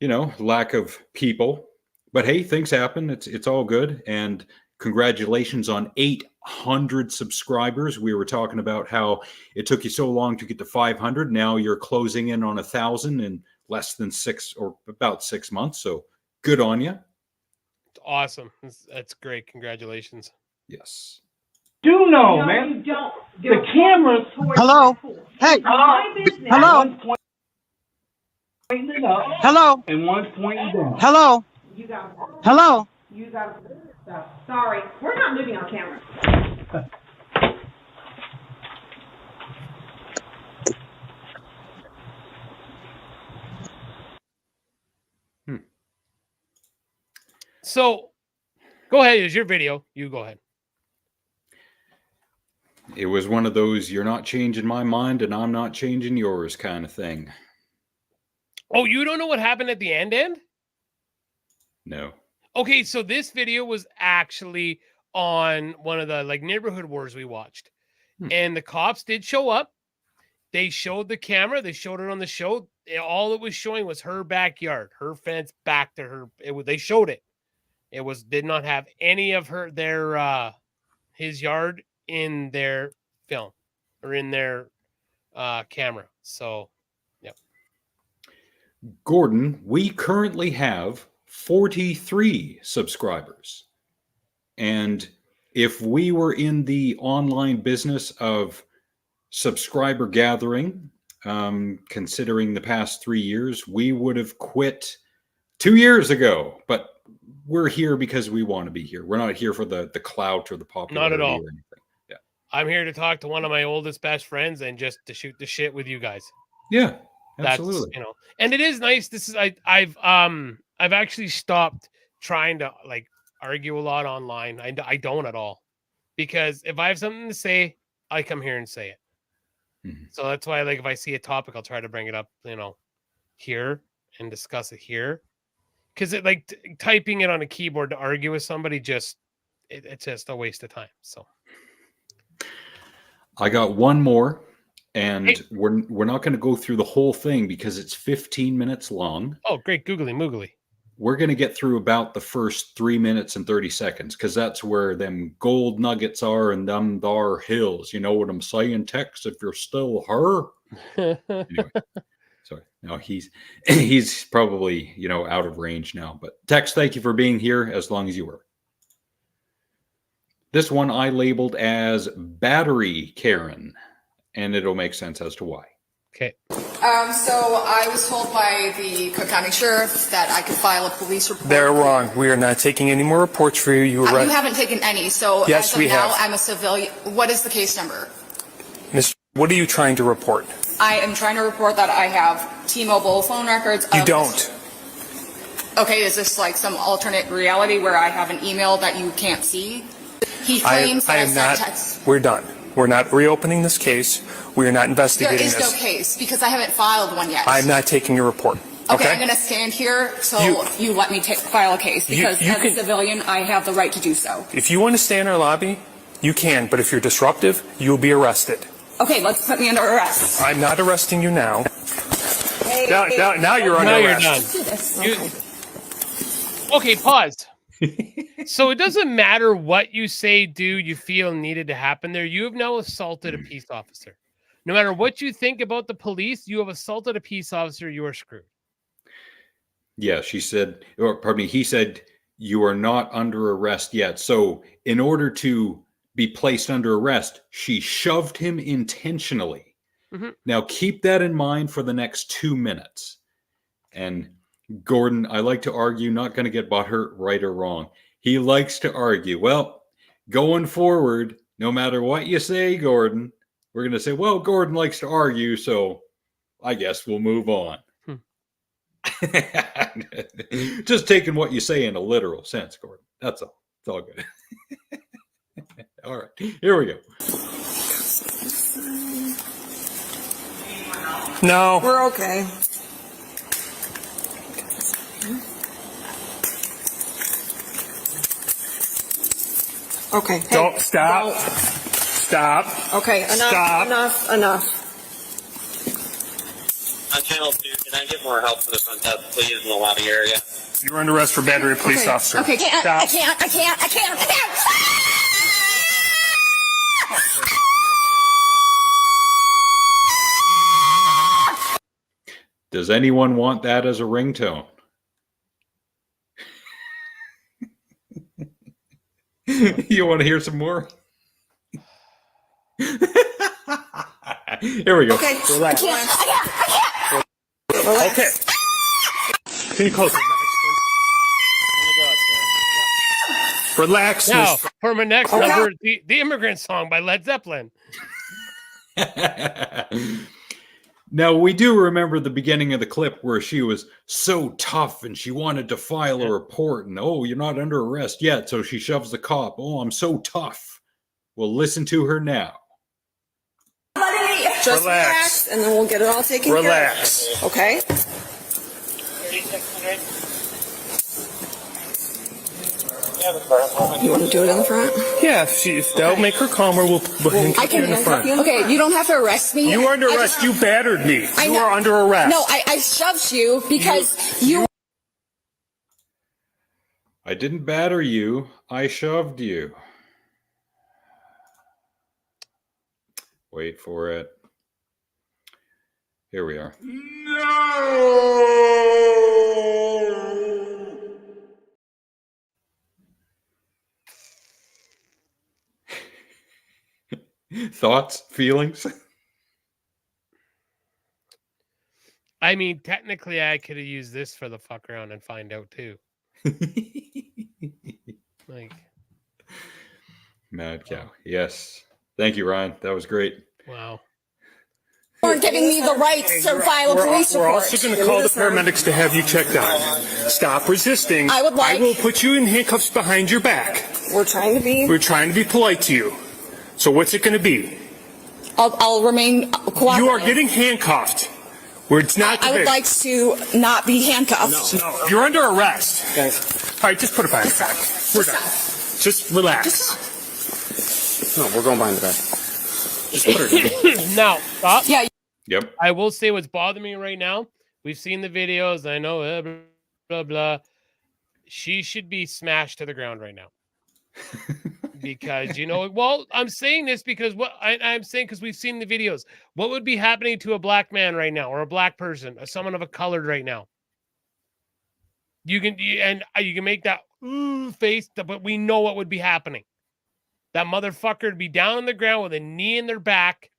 lack of people. But hey, things happen. It's all good. And congratulations on 800 subscribers. We were talking about how it took you so long to get to 500. Now you're closing in on 1,000 in less than 6 or about 6 months. So good on you. It's awesome. That's great. Congratulations. Yes. Do know, No, man. you don't. The cameras. Hello. Hey. My business. Hello. One's pointing up. Hello. And one's pointing down. Hello. You got. Hello. You got. Sorry, we're not moving our cameras. So, go ahead. It's your video. You go ahead. It was one of those you're not changing my mind and I'm not changing yours kind of thing. Oh, you don't know what happened at the end? No. Okay, so this video was actually on one of the neighborhood wars we watched. And the cops did show up. They showed the camera. They showed it on the show. All it was showing was her backyard, her fence back to her. They showed it. It did not have any of his yard in their film or in their camera. So, yeah. Gordon, we currently have 43 subscribers. And if we were in the online business of subscriber gathering, considering the past 3 years, we would have quit 2 years ago. But we're here because we want to be here. We're not here for the clout or the popularity. Not at all. Or anything. Yeah. I'm here to talk to one of my oldest best friends and just to shoot the shit with you guys. Yeah, absolutely. That's, and it is nice. I've actually stopped trying to argue a lot online. I don't at all, because if I have something to say, I come here and say it. Mm-hmm. So that's why, if I see a topic, I'll try to bring it up, here and discuss it here. Because typing it on a keyboard to argue with somebody, it's just a waste of time. So I got one more, and we're not going to go through the whole thing because it's 15 minutes long. Oh, great. Googly moogly. we're going to get through about the first 3 minutes and 30 seconds because that's where them gold nuggets are and them dar hills. You know what I'm saying, Tex? If you're still her. Anyway, sorry. No, he's probably, you know, out of range now. But Tex, thank you for being here as long as you were. This one I labeled as Battery Karen, and it'll make sense as to why. Okay. So I was told by the Cook County Sheriff that I could file a police report. They're wrong. We are not taking any more reports for you. You were right. You haven't taken any, so yes, as of we now, have. I'm a civilian. What is the case number? Mr. What are you trying to report? I am trying to report that I have T-Mobile phone records. You don't. Okay, is this like some alternate reality where I have an email that you can't see? He claims that I sent texts. We're done. We're not reopening this case. We are not investigating this. There is no case because I haven't filed one yet. I'm not taking your report. Okay, I'm going to stand here so you let me file a case because as a civilian, I have the right to do so. If you want to stay in our lobby, you can, but if you're disruptive, you'll be arrested. Okay, let's put me under arrest. I'm not arresting you now. Hey, now you're under arrest. You're done. Okay, pause. So it doesn't matter what you say, do, you feel needed to happen there. You have now assaulted a peace officer. No matter what you think about the police, you have assaulted a peace officer. You are screwed. Yeah, she said, or pardon me, he said, you are not under arrest yet. So in order to be placed under arrest, she shoved him intentionally. Mm-hmm. Now keep that in mind for the next 2 minutes. And Gordon, I like to argue, not going to get butthurt, right or wrong. He likes to argue. Well, going forward, no matter what you say, Gordon, we're going to say, well, Gordon likes to argue, so I guess we'll move on. Just taking what you say in a literal sense, Gordon. That's all. It's all good. All right, here we go. No. We're okay. Okay. Hey, Don't stop. Stop. Okay, enough. On channel 2, can I get more help for this on test, please, in the lobby area? You're under arrest for battery, police officer. Okay, Stop. I can't. Does anyone want that as a ringtone? You want to hear some more? Here we go. Okay, relax. I can't. Relax. Okay. Can you close the next, please? Relax. Now, for my next number, the Immigrant Song by Led Zeppelin. Now, we do remember the beginning of the clip where she was so tough and she wanted to file a report. And, oh, you're not under arrest yet. So she shoves the cop. Oh, I'm so tough. Well, listen to her now. Just relax, and then we'll get it all taken care of. Relax. Okay? 3600. You want to do it in the front? Yeah, if that'll make her calmer, we'll handcuff you in the front. Okay, you don't have to arrest me. You are under arrest. You battered me. You are under arrest. No, I shoved you because you... I didn't batter you. I shoved you. Wait for it. Here we are. Thoughts, feelings? I mean, technically, I could have used this for the fuck around and find out too. Like, Mad cow. Yes. Thank you, Ryan. That was great. wow. You're giving me the right to file a police report. We're also going to call the paramedics to have you checked out. Stop resisting. I would like... I will put you in handcuffs behind your back. We're trying to be... We're trying to be polite to you. So what's it going to be? I'll remain cooperative. You are getting handcuffed. Where it's not. I would like to not be handcuffed. No. You're under arrest. Okay. All right, just put it behind the back. We're done. Just relax. No, we're going behind the back. Just put her down. Now, stop. Yeah. Yep. I will say what's bothering me right now. We've seen the videos. I know, blah, blah, blah. she should be smashed to the ground right now. Because, well, I'm saying this because I'm saying because we've seen the videos. What would be happening to a black man right now, or a black person, or someone of a colored right now? You can make that face, but we know what would be happening. That motherfucker would be down on the ground with a knee in their back,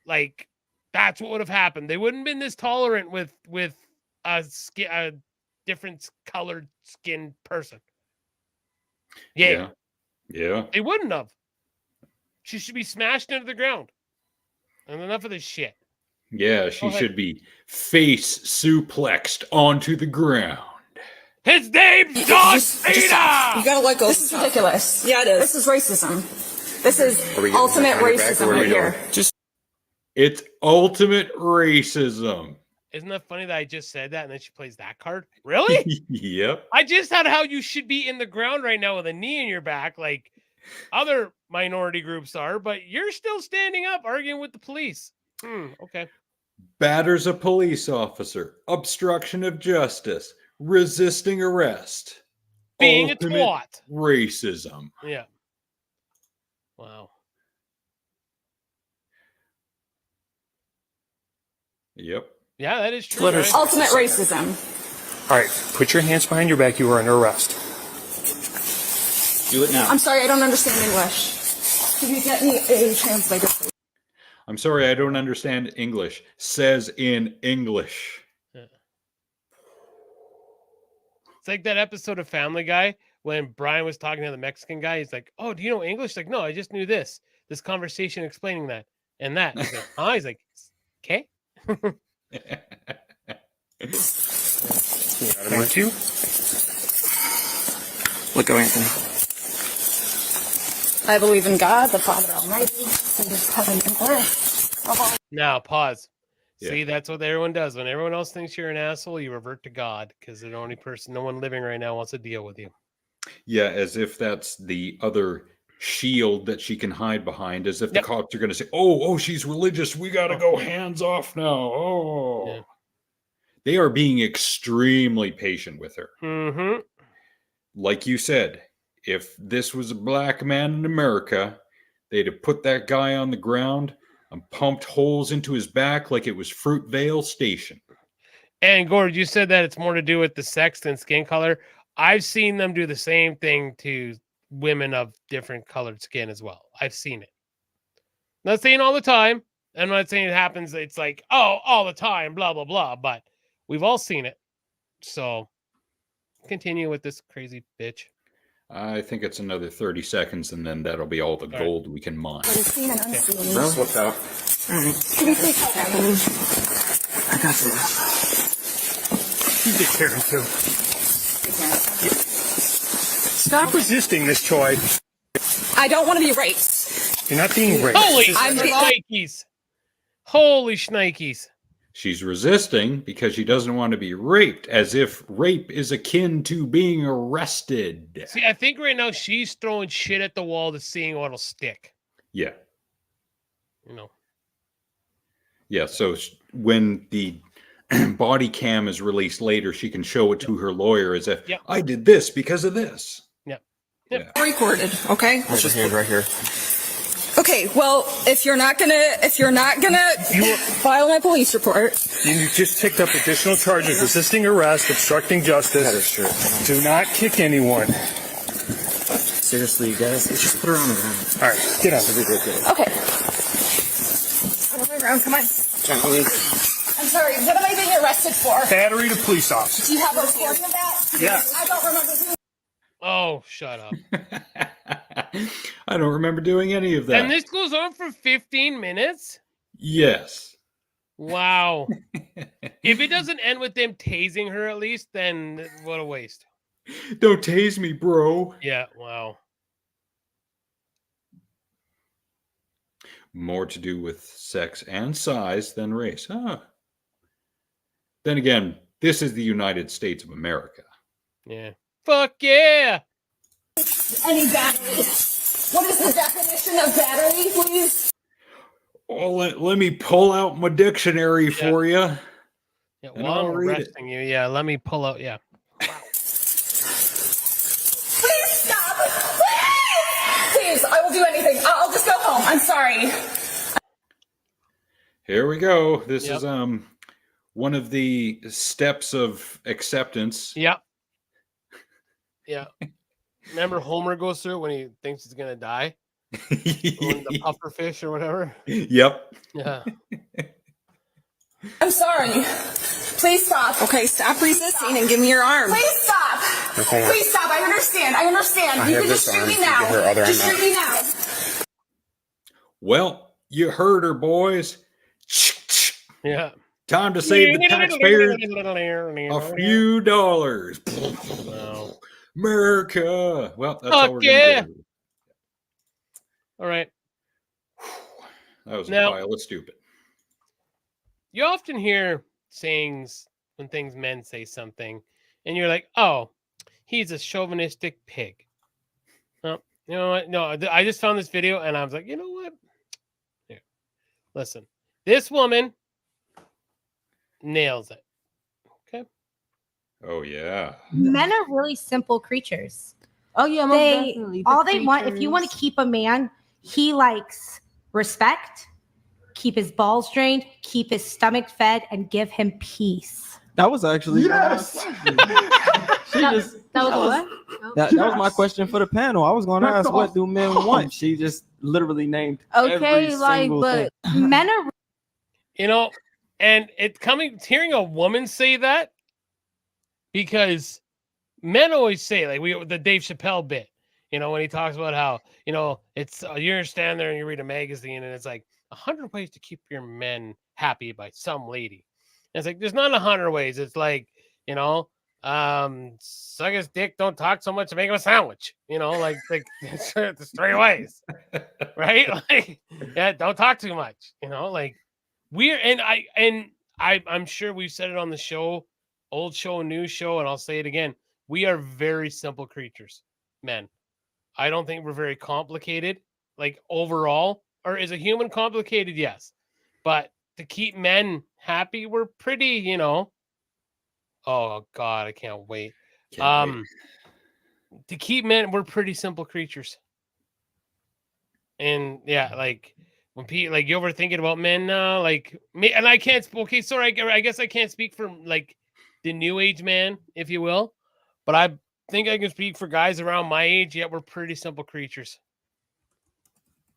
like that's what would have happened. They wouldn't have been this tolerant with a different colored skinned person. Yeah. They wouldn't have. She should be smashed into the ground. And enough of this shit. Yeah, she should be face suplexed onto the ground. His name's John Cena! You gotta let go. This is ridiculous. Yeah, it is. This is racism. This is ultimate racism right here. It's ultimate racism. Isn't that funny that I just said that and then she plays that card? Really? Yep. I just had how you should be in the ground right now with a knee in your back like other minority groups are, but you're still standing up arguing with the police. Okay. Batters a police officer, obstruction of justice, resisting arrest, being ultimate a twat. Racism. Yeah. Wow. Yep. Yeah, that is true. Right? Ultimate racism. All right, put your hands behind your back. You are under arrest. Do it now. I'm sorry, I don't understand English. Can you get me a translator, please? I'm sorry, I don't understand English. Says in English. Yeah. It's like that episode of Family Guy when Brian was talking to the Mexican guy. He's like, "Oh, do you know English?" He's like, "No, I just knew this conversation explaining that and that." He's like, "Oh," he's like, "Okay." Thank you. Let go, Anthony. I believe in God, the Father Almighty, and His heaven and earth. Now, pause. Yeah. See, that's what everyone does. When everyone else thinks you're an asshole, you revert to God because they're the only person, no one living right now wants to deal with you. Yeah, as if that's the other shield that she can hide behind, as if the cops are going to say, oh, she's religious. We got to go hands off now. Oh. Yeah. They are being extremely patient with her. Mm-hmm. Like you said, if this was a black man in America, they'd have put that guy on the ground and pumped holes into his back like it was Fruitvale Station. And Gord, you said that it's more to do with the sex than skin color. I've seen them do the same thing to women of different colored skin as well. I've seen it. Not saying all the time. I'm not saying it happens. It's like, oh, all the time, blah, blah, blah. But we've all seen it. So continue with this crazy bitch. I think it's another 30 seconds, and then that'll be all the gold we can mine. Unseen and unseen. Bro, what's out? All right. Can you please help me? I got this. You take care of him, too. Stop resisting this, Troy. I don't want to be raped. You're not being raped. Holy shnikes. Holy shnikes. She's resisting because she doesn't want to be raped, as if rape is akin to being arrested. See, I think right now she's throwing shit at the wall to seeing what'll stick. Yeah. You Yeah, so when the body cam is released later, she can show it to her lawyer as if, I did this because of this. Yep. Yeah. Recorded, okay? Where's your hand right here? Okay, well, if you're not gonna file my police report. You just picked up additional charges: resisting arrest, obstructing justice. That is true. Do not kick anyone. Seriously, you guys, just put her on the ground. All right, get on. Okay. On the ground, come on. Gently. I'm sorry, what am I being arrested for? Battery to police officer. Do you have a recording of that? Yeah. I don't remember who. Oh, shut up. I don't remember doing any of that. And this goes on for 15 minutes? Yes. Wow. If it doesn't end with them tasing her at least, then what a waste. Don't tase me, bro. Yeah, wow. More to do with sex and size than race. Huh. Then again, this is the United States of America. Yeah. Fuck yeah! Any battery? What is the definition of battery, please? Oh, let me pull out my dictionary for you. Yeah, while I'm arresting you, let me pull out, Wow. will do anything. I'll just go home. I'm sorry. Here we go. This is one of the steps of acceptance. Yeah. Yeah. Remember Homer goes through when he thinks he's gonna die? When the puffer fish or whatever. Yep. Yeah. I'm sorry. Please stop. Okay, stop resisting and give me your arm. Please stop. Okay. Please stop. I understand. I understand. I You have can just this shoot arm. me You now. get her other Just arm shoot me now. Well, you heard her, boys. Yeah. Time to save the taxpayers a few dollars. Wow. America. Well, that's Fuck all we're yeah. gonna do. All right. That was Now- a pile of stupid. You often hear sayings when things men say something, and you're like, "Oh, he's a chauvinistic pig." Well, you know what? No, I just found this video, and I was like, you know what? Here, listen. This woman nails it. Okay. Oh yeah. Men are really simple creatures. Oh yeah, most definitely. The All they want, if you want to creatures. keep a man, he likes respect, keep his balls drained, keep his stomach fed, and give him peace. That was actually Yes. That was what? That was my question for the panel. I was going to ask, what do men want? She just literally named Okay, every like, single but thing. Men are You know, and hearing a woman say that, because men always say, like the Dave Chappelle bit, you know, when he talks about how, you know, it's you're standing there and you read a magazine and it's like 100 ways to keep your men happy by some lady. And it's like there's not 100 ways. It's like, you know, suck his dick, don't talk so much, and make him a sandwich. You know, like it's 3 ways, right? Like, yeah, don't talk too much. You know, like I'm sure we've said it on the show, old show, new show, and I'll say it again. We are very simple creatures, men. I don't think we're very complicated, like overall. Or is a human complicated? Yes, but to keep men happy, we're pretty, you know. Oh God, I can't wait. To keep men, we're pretty simple creatures. And yeah, like when people, like, you ever thinking about men now, like me, and I can't. Okay, sorry, I guess I can't speak for like the new age man, if you will, but I think I can speak for guys around my age. Yeah, we're pretty simple creatures.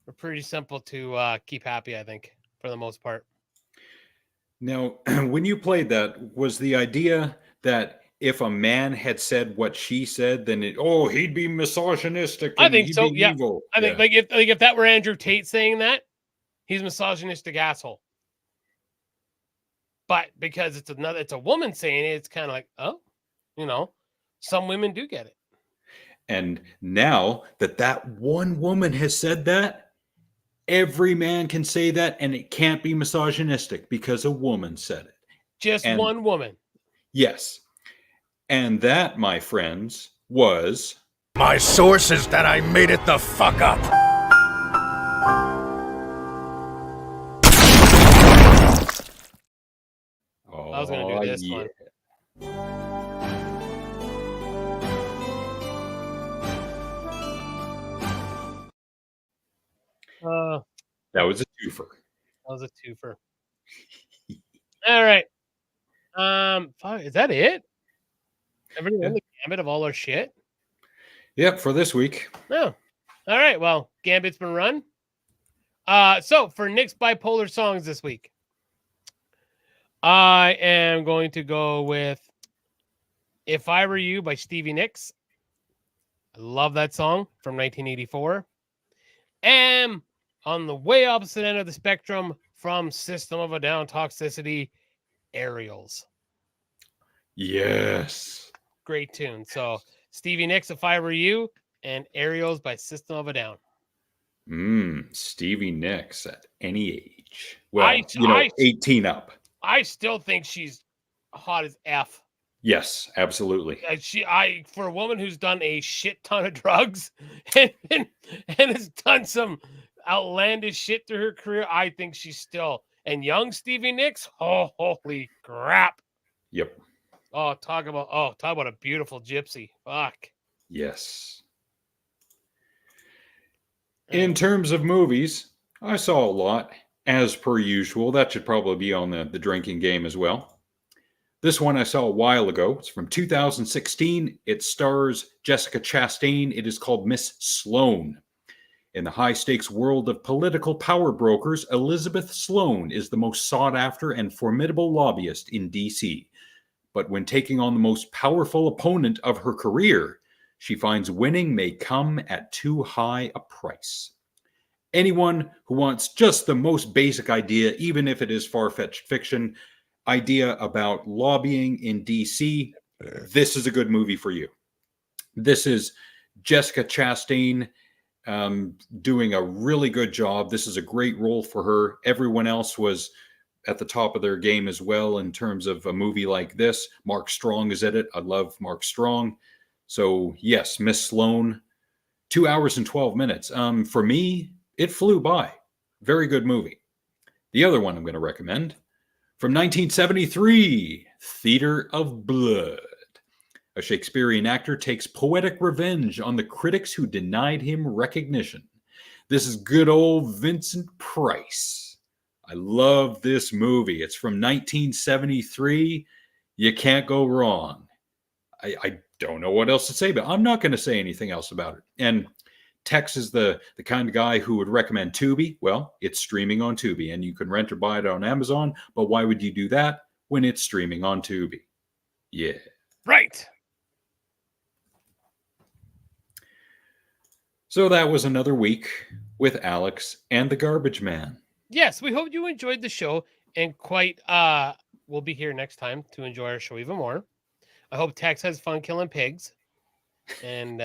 We're pretty simple to keep happy, I think, for the most part. Now, when you played that, was the idea that if a man had said what she said, then he'd be misogynistic and I think he'd so. be Yeah, evil. I think if that were Andrew Tate saying that, he's a misogynistic asshole. But because it's a woman saying it, it's kind of like, oh, you know, some women do get it. And now that one woman has said that, every man can say that, and it can't be misogynistic because a woman said it. Just one woman. Yes. And that, my friends, was... My source is that I made it the fuck up. I was going to do this one. That was a twofer. That was a twofer. All right. Is that it? Everything in the gambit of all our shit? Yep, for this week. No. All right. Well, Gambit's been run. So for Nick's bipolar songs this week, I am going to go with If I Were You by Stevie Nicks. I love that song from 1984. And on the way opposite end of the spectrum from System of a Down, Toxicity, Aerials. Yes. Great tune. So Stevie Nicks, If I Were You, and Aerials by System of a Down. Stevie Nicks at any age. Well, 18 up. I still think she's hot as F. Yes, absolutely. For a woman who's done a shit ton of drugs and has done some outlandish shit through her career, I think she's still. And young Stevie Nicks, holy crap! Yep. Talk about a beautiful gypsy. Fuck. Yes. In terms of movies, I saw a lot, as per usual. That should probably be on the drinking game as well. This one I saw a while ago. It's from 2016. It stars Jessica Chastain. It is called Miss Sloane. In the high-stakes world of political power brokers, Elizabeth Sloane is the most sought-after and formidable lobbyist in D.C. But when taking on the most powerful opponent of her career, she finds winning may come at too high a price. Anyone who wants just the most basic idea, even if it is far-fetched fiction, idea about lobbying in DC, this is a good movie for you. This is Jessica Chastain doing a really good job. This is a great role for her. Everyone else was at the top of their game as well in terms of a movie like this. Mark Strong is at it. I love Mark Strong. So yes, Miss Sloane, 2 hours and 12 minutes. For me, it flew by. Very good movie. The other one I'm going to recommend, from 1973, Theater of Blood. A Shakespearean actor takes poetic revenge on the critics who denied him recognition. This is good old Vincent Price. I love this movie. It's from 1973. You can't go wrong. I don't know what else to say, but I'm not going to say anything else about it. And Tex is the kind of guy who would recommend Tubi. Well, it's streaming on Tubi, and you can rent or buy it on Amazon. But why would you do that when it's streaming on Tubi? Yeah. Right. So that was another week with Alex and the Garbage Man. Yes, we hope you enjoyed the show, and we'll be here next time to enjoy our show even more. I hope Tex has fun killing pigs. And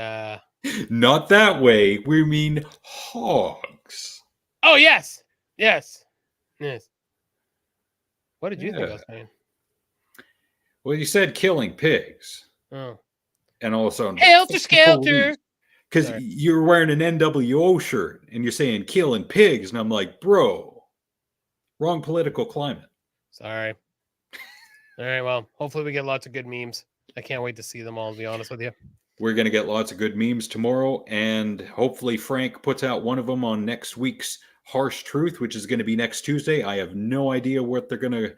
not that way. We mean hogs. Oh, yes. Yes. What did you think I was saying? Well, you said killing pigs. Oh. And all of a sudden, Helter Skelter. Because you're wearing an NWO shirt and you're saying killing pigs. And I'm like, bro, wrong political climate. Sorry. All right. Well, hopefully we get lots of good memes. I can't wait to see them all, to be honest with you. We're going to get lots of good memes tomorrow. And hopefully Frank puts out one of them on next week's Harsh Truth, which is going to be next Tuesday. I have no idea what they're going to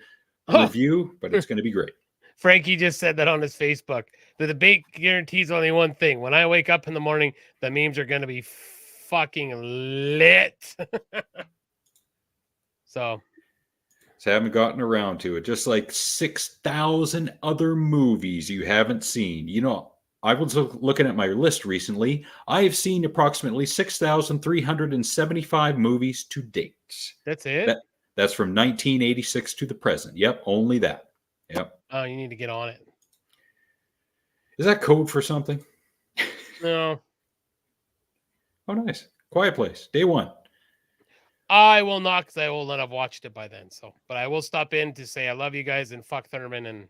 review, but it's going to be great. Frankie just said that on his Facebook. The debate guarantees only one thing. When I wake up in the morning, the memes are going to be fucking lit. So I haven't gotten around to it. Just like 6,000 other movies you haven't seen. You know, I was looking at my list recently. I have seen approximately 6,375 movies to date. That's it? That's from 1986 to the present. Yep, only that. Yep. Oh, you need to get on it. Is that code for something? No. Oh, nice. Quiet Place, day one. I will not, because I will not have watched it by then. So, but I will stop in to say I love you guys and fuck Thurman, and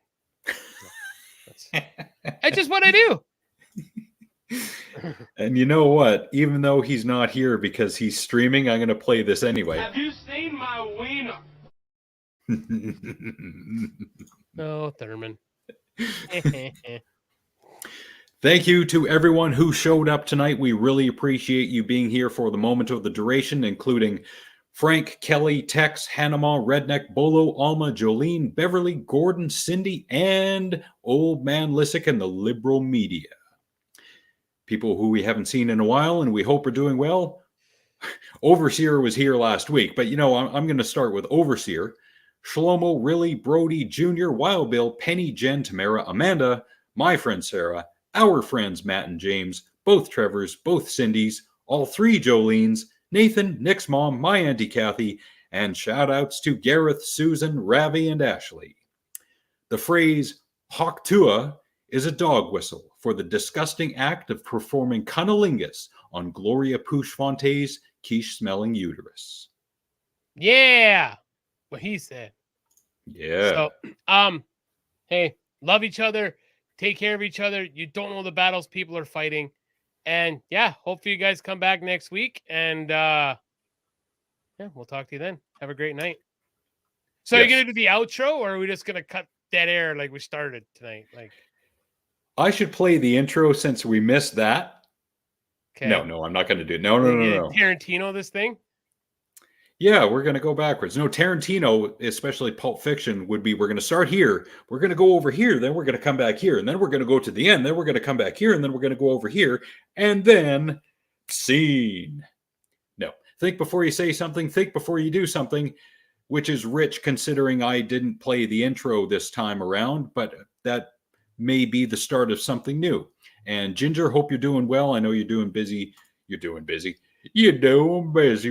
that's just what I do. And you know what? Even though he's not here because he's streaming, I'm going to play this anyway. Have you seen my wiener? Oh, Thurman. Thank you to everyone who showed up tonight. We really appreciate you being here for the moment of the duration, including Frank, Kelly, Tex, Hanama, Redneck, Bolo, Alma, Jolene, Beverly, Gordon, Cindy, and Old Man Lissick and the liberal media. People who we haven't seen in a while and we hope are doing well. Overseer was here last week, but you know, I'm going to start with Overseer. Shlomo, Riley, Brody, Jr., Wild Bill, Penny, Jen, Tamara, Amanda, my friend Sarah, our friends Matt and James, both Trevors, both Cindys, all three Jolenes, Nathan, Nick's mom, my Auntie Kathy, and shout-outs to Gareth, Susan, Ravi, and Ashley. The phrase Hawktua is a dog whistle for the disgusting act of performing cunnilingus on Gloria Pouchfonte's quiche-smelling uterus. Yeah, what he said. Yeah. So, hey, love each other. Take care of each other. You don't know the battles people are fighting. And yeah, hopefully you guys come back next week. And yeah, we'll talk to you then. Have a great night. So Yes. Are you going to do the outro, or are we just going to cut dead air like we started tonight? Like, I should play the intro since we missed that. No, I'm not going to do it. No. Tarantino this thing? Yeah, we're going to go backwards. No, Tarantino, especially Pulp Fiction, would be, we're going to start here, we're going to go over here, then we're going to come back here, and then we're going to go to the end, then we're going to come back here, and then we're going to go over here, and then scene. No, think before you say something, think before you do something, which is rich considering I didn't play the intro this time around, but that may be the start of something new. And Ginger, hope you're doing well. I know you're doing busy. You're doing busy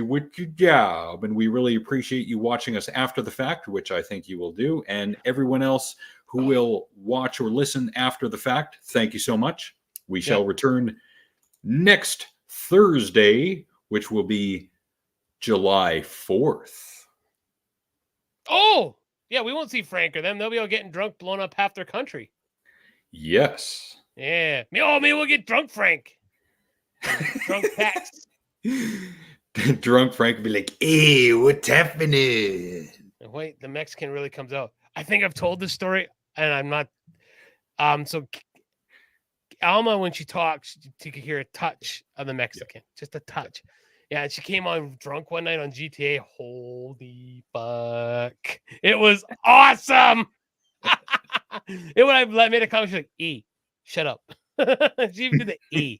with your job, and we really appreciate you watching us after the fact, which I think you will do. And everyone else who will watch or listen after the fact, thank you so much. We shall return next Thursday, which will be July 4th. Oh, yeah, we won't see Frank or them. They'll be all getting drunk, blowing up half their country. Yes. Yeah. Maybe we'll get drunk, Frank. Drunk Pax. Drunk Frank will be like, hey, what's happening? And wait, the Mexican really comes out. I think I've told this story, and I'm not. So Alma, when she talks, you can hear a touch of the Mexican, just a touch. Yeah, and she came on drunk one night on GTA. Holy fuck. It was awesome. It would have made a comment, she's like, E, shut up. She even did the E.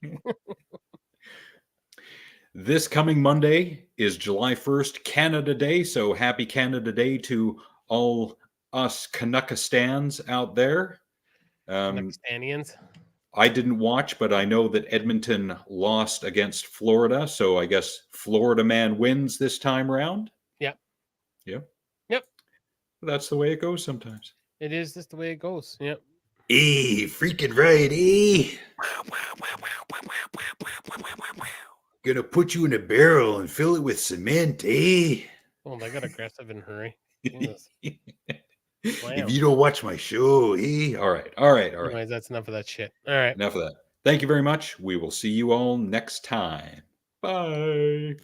This coming Monday is July 1st, Canada Day. So happy Canada Day to all us Canuckistans out there. Canuckistanians. I didn't watch, but I know that Edmonton lost against Florida. So I guess Florida man wins this time around. Yep. Yep. That's the way it goes sometimes. It is just the way it goes. Yep. Hey, freaking right, eh? Gonna put you in a barrel and fill it with cement, eh? Oh, I got aggressive in a hurry. If you don't watch my show, eh? All right. Anyways, that's enough of that shit. All right. Enough of that. Thank you very much. We will see you all next time. Bye.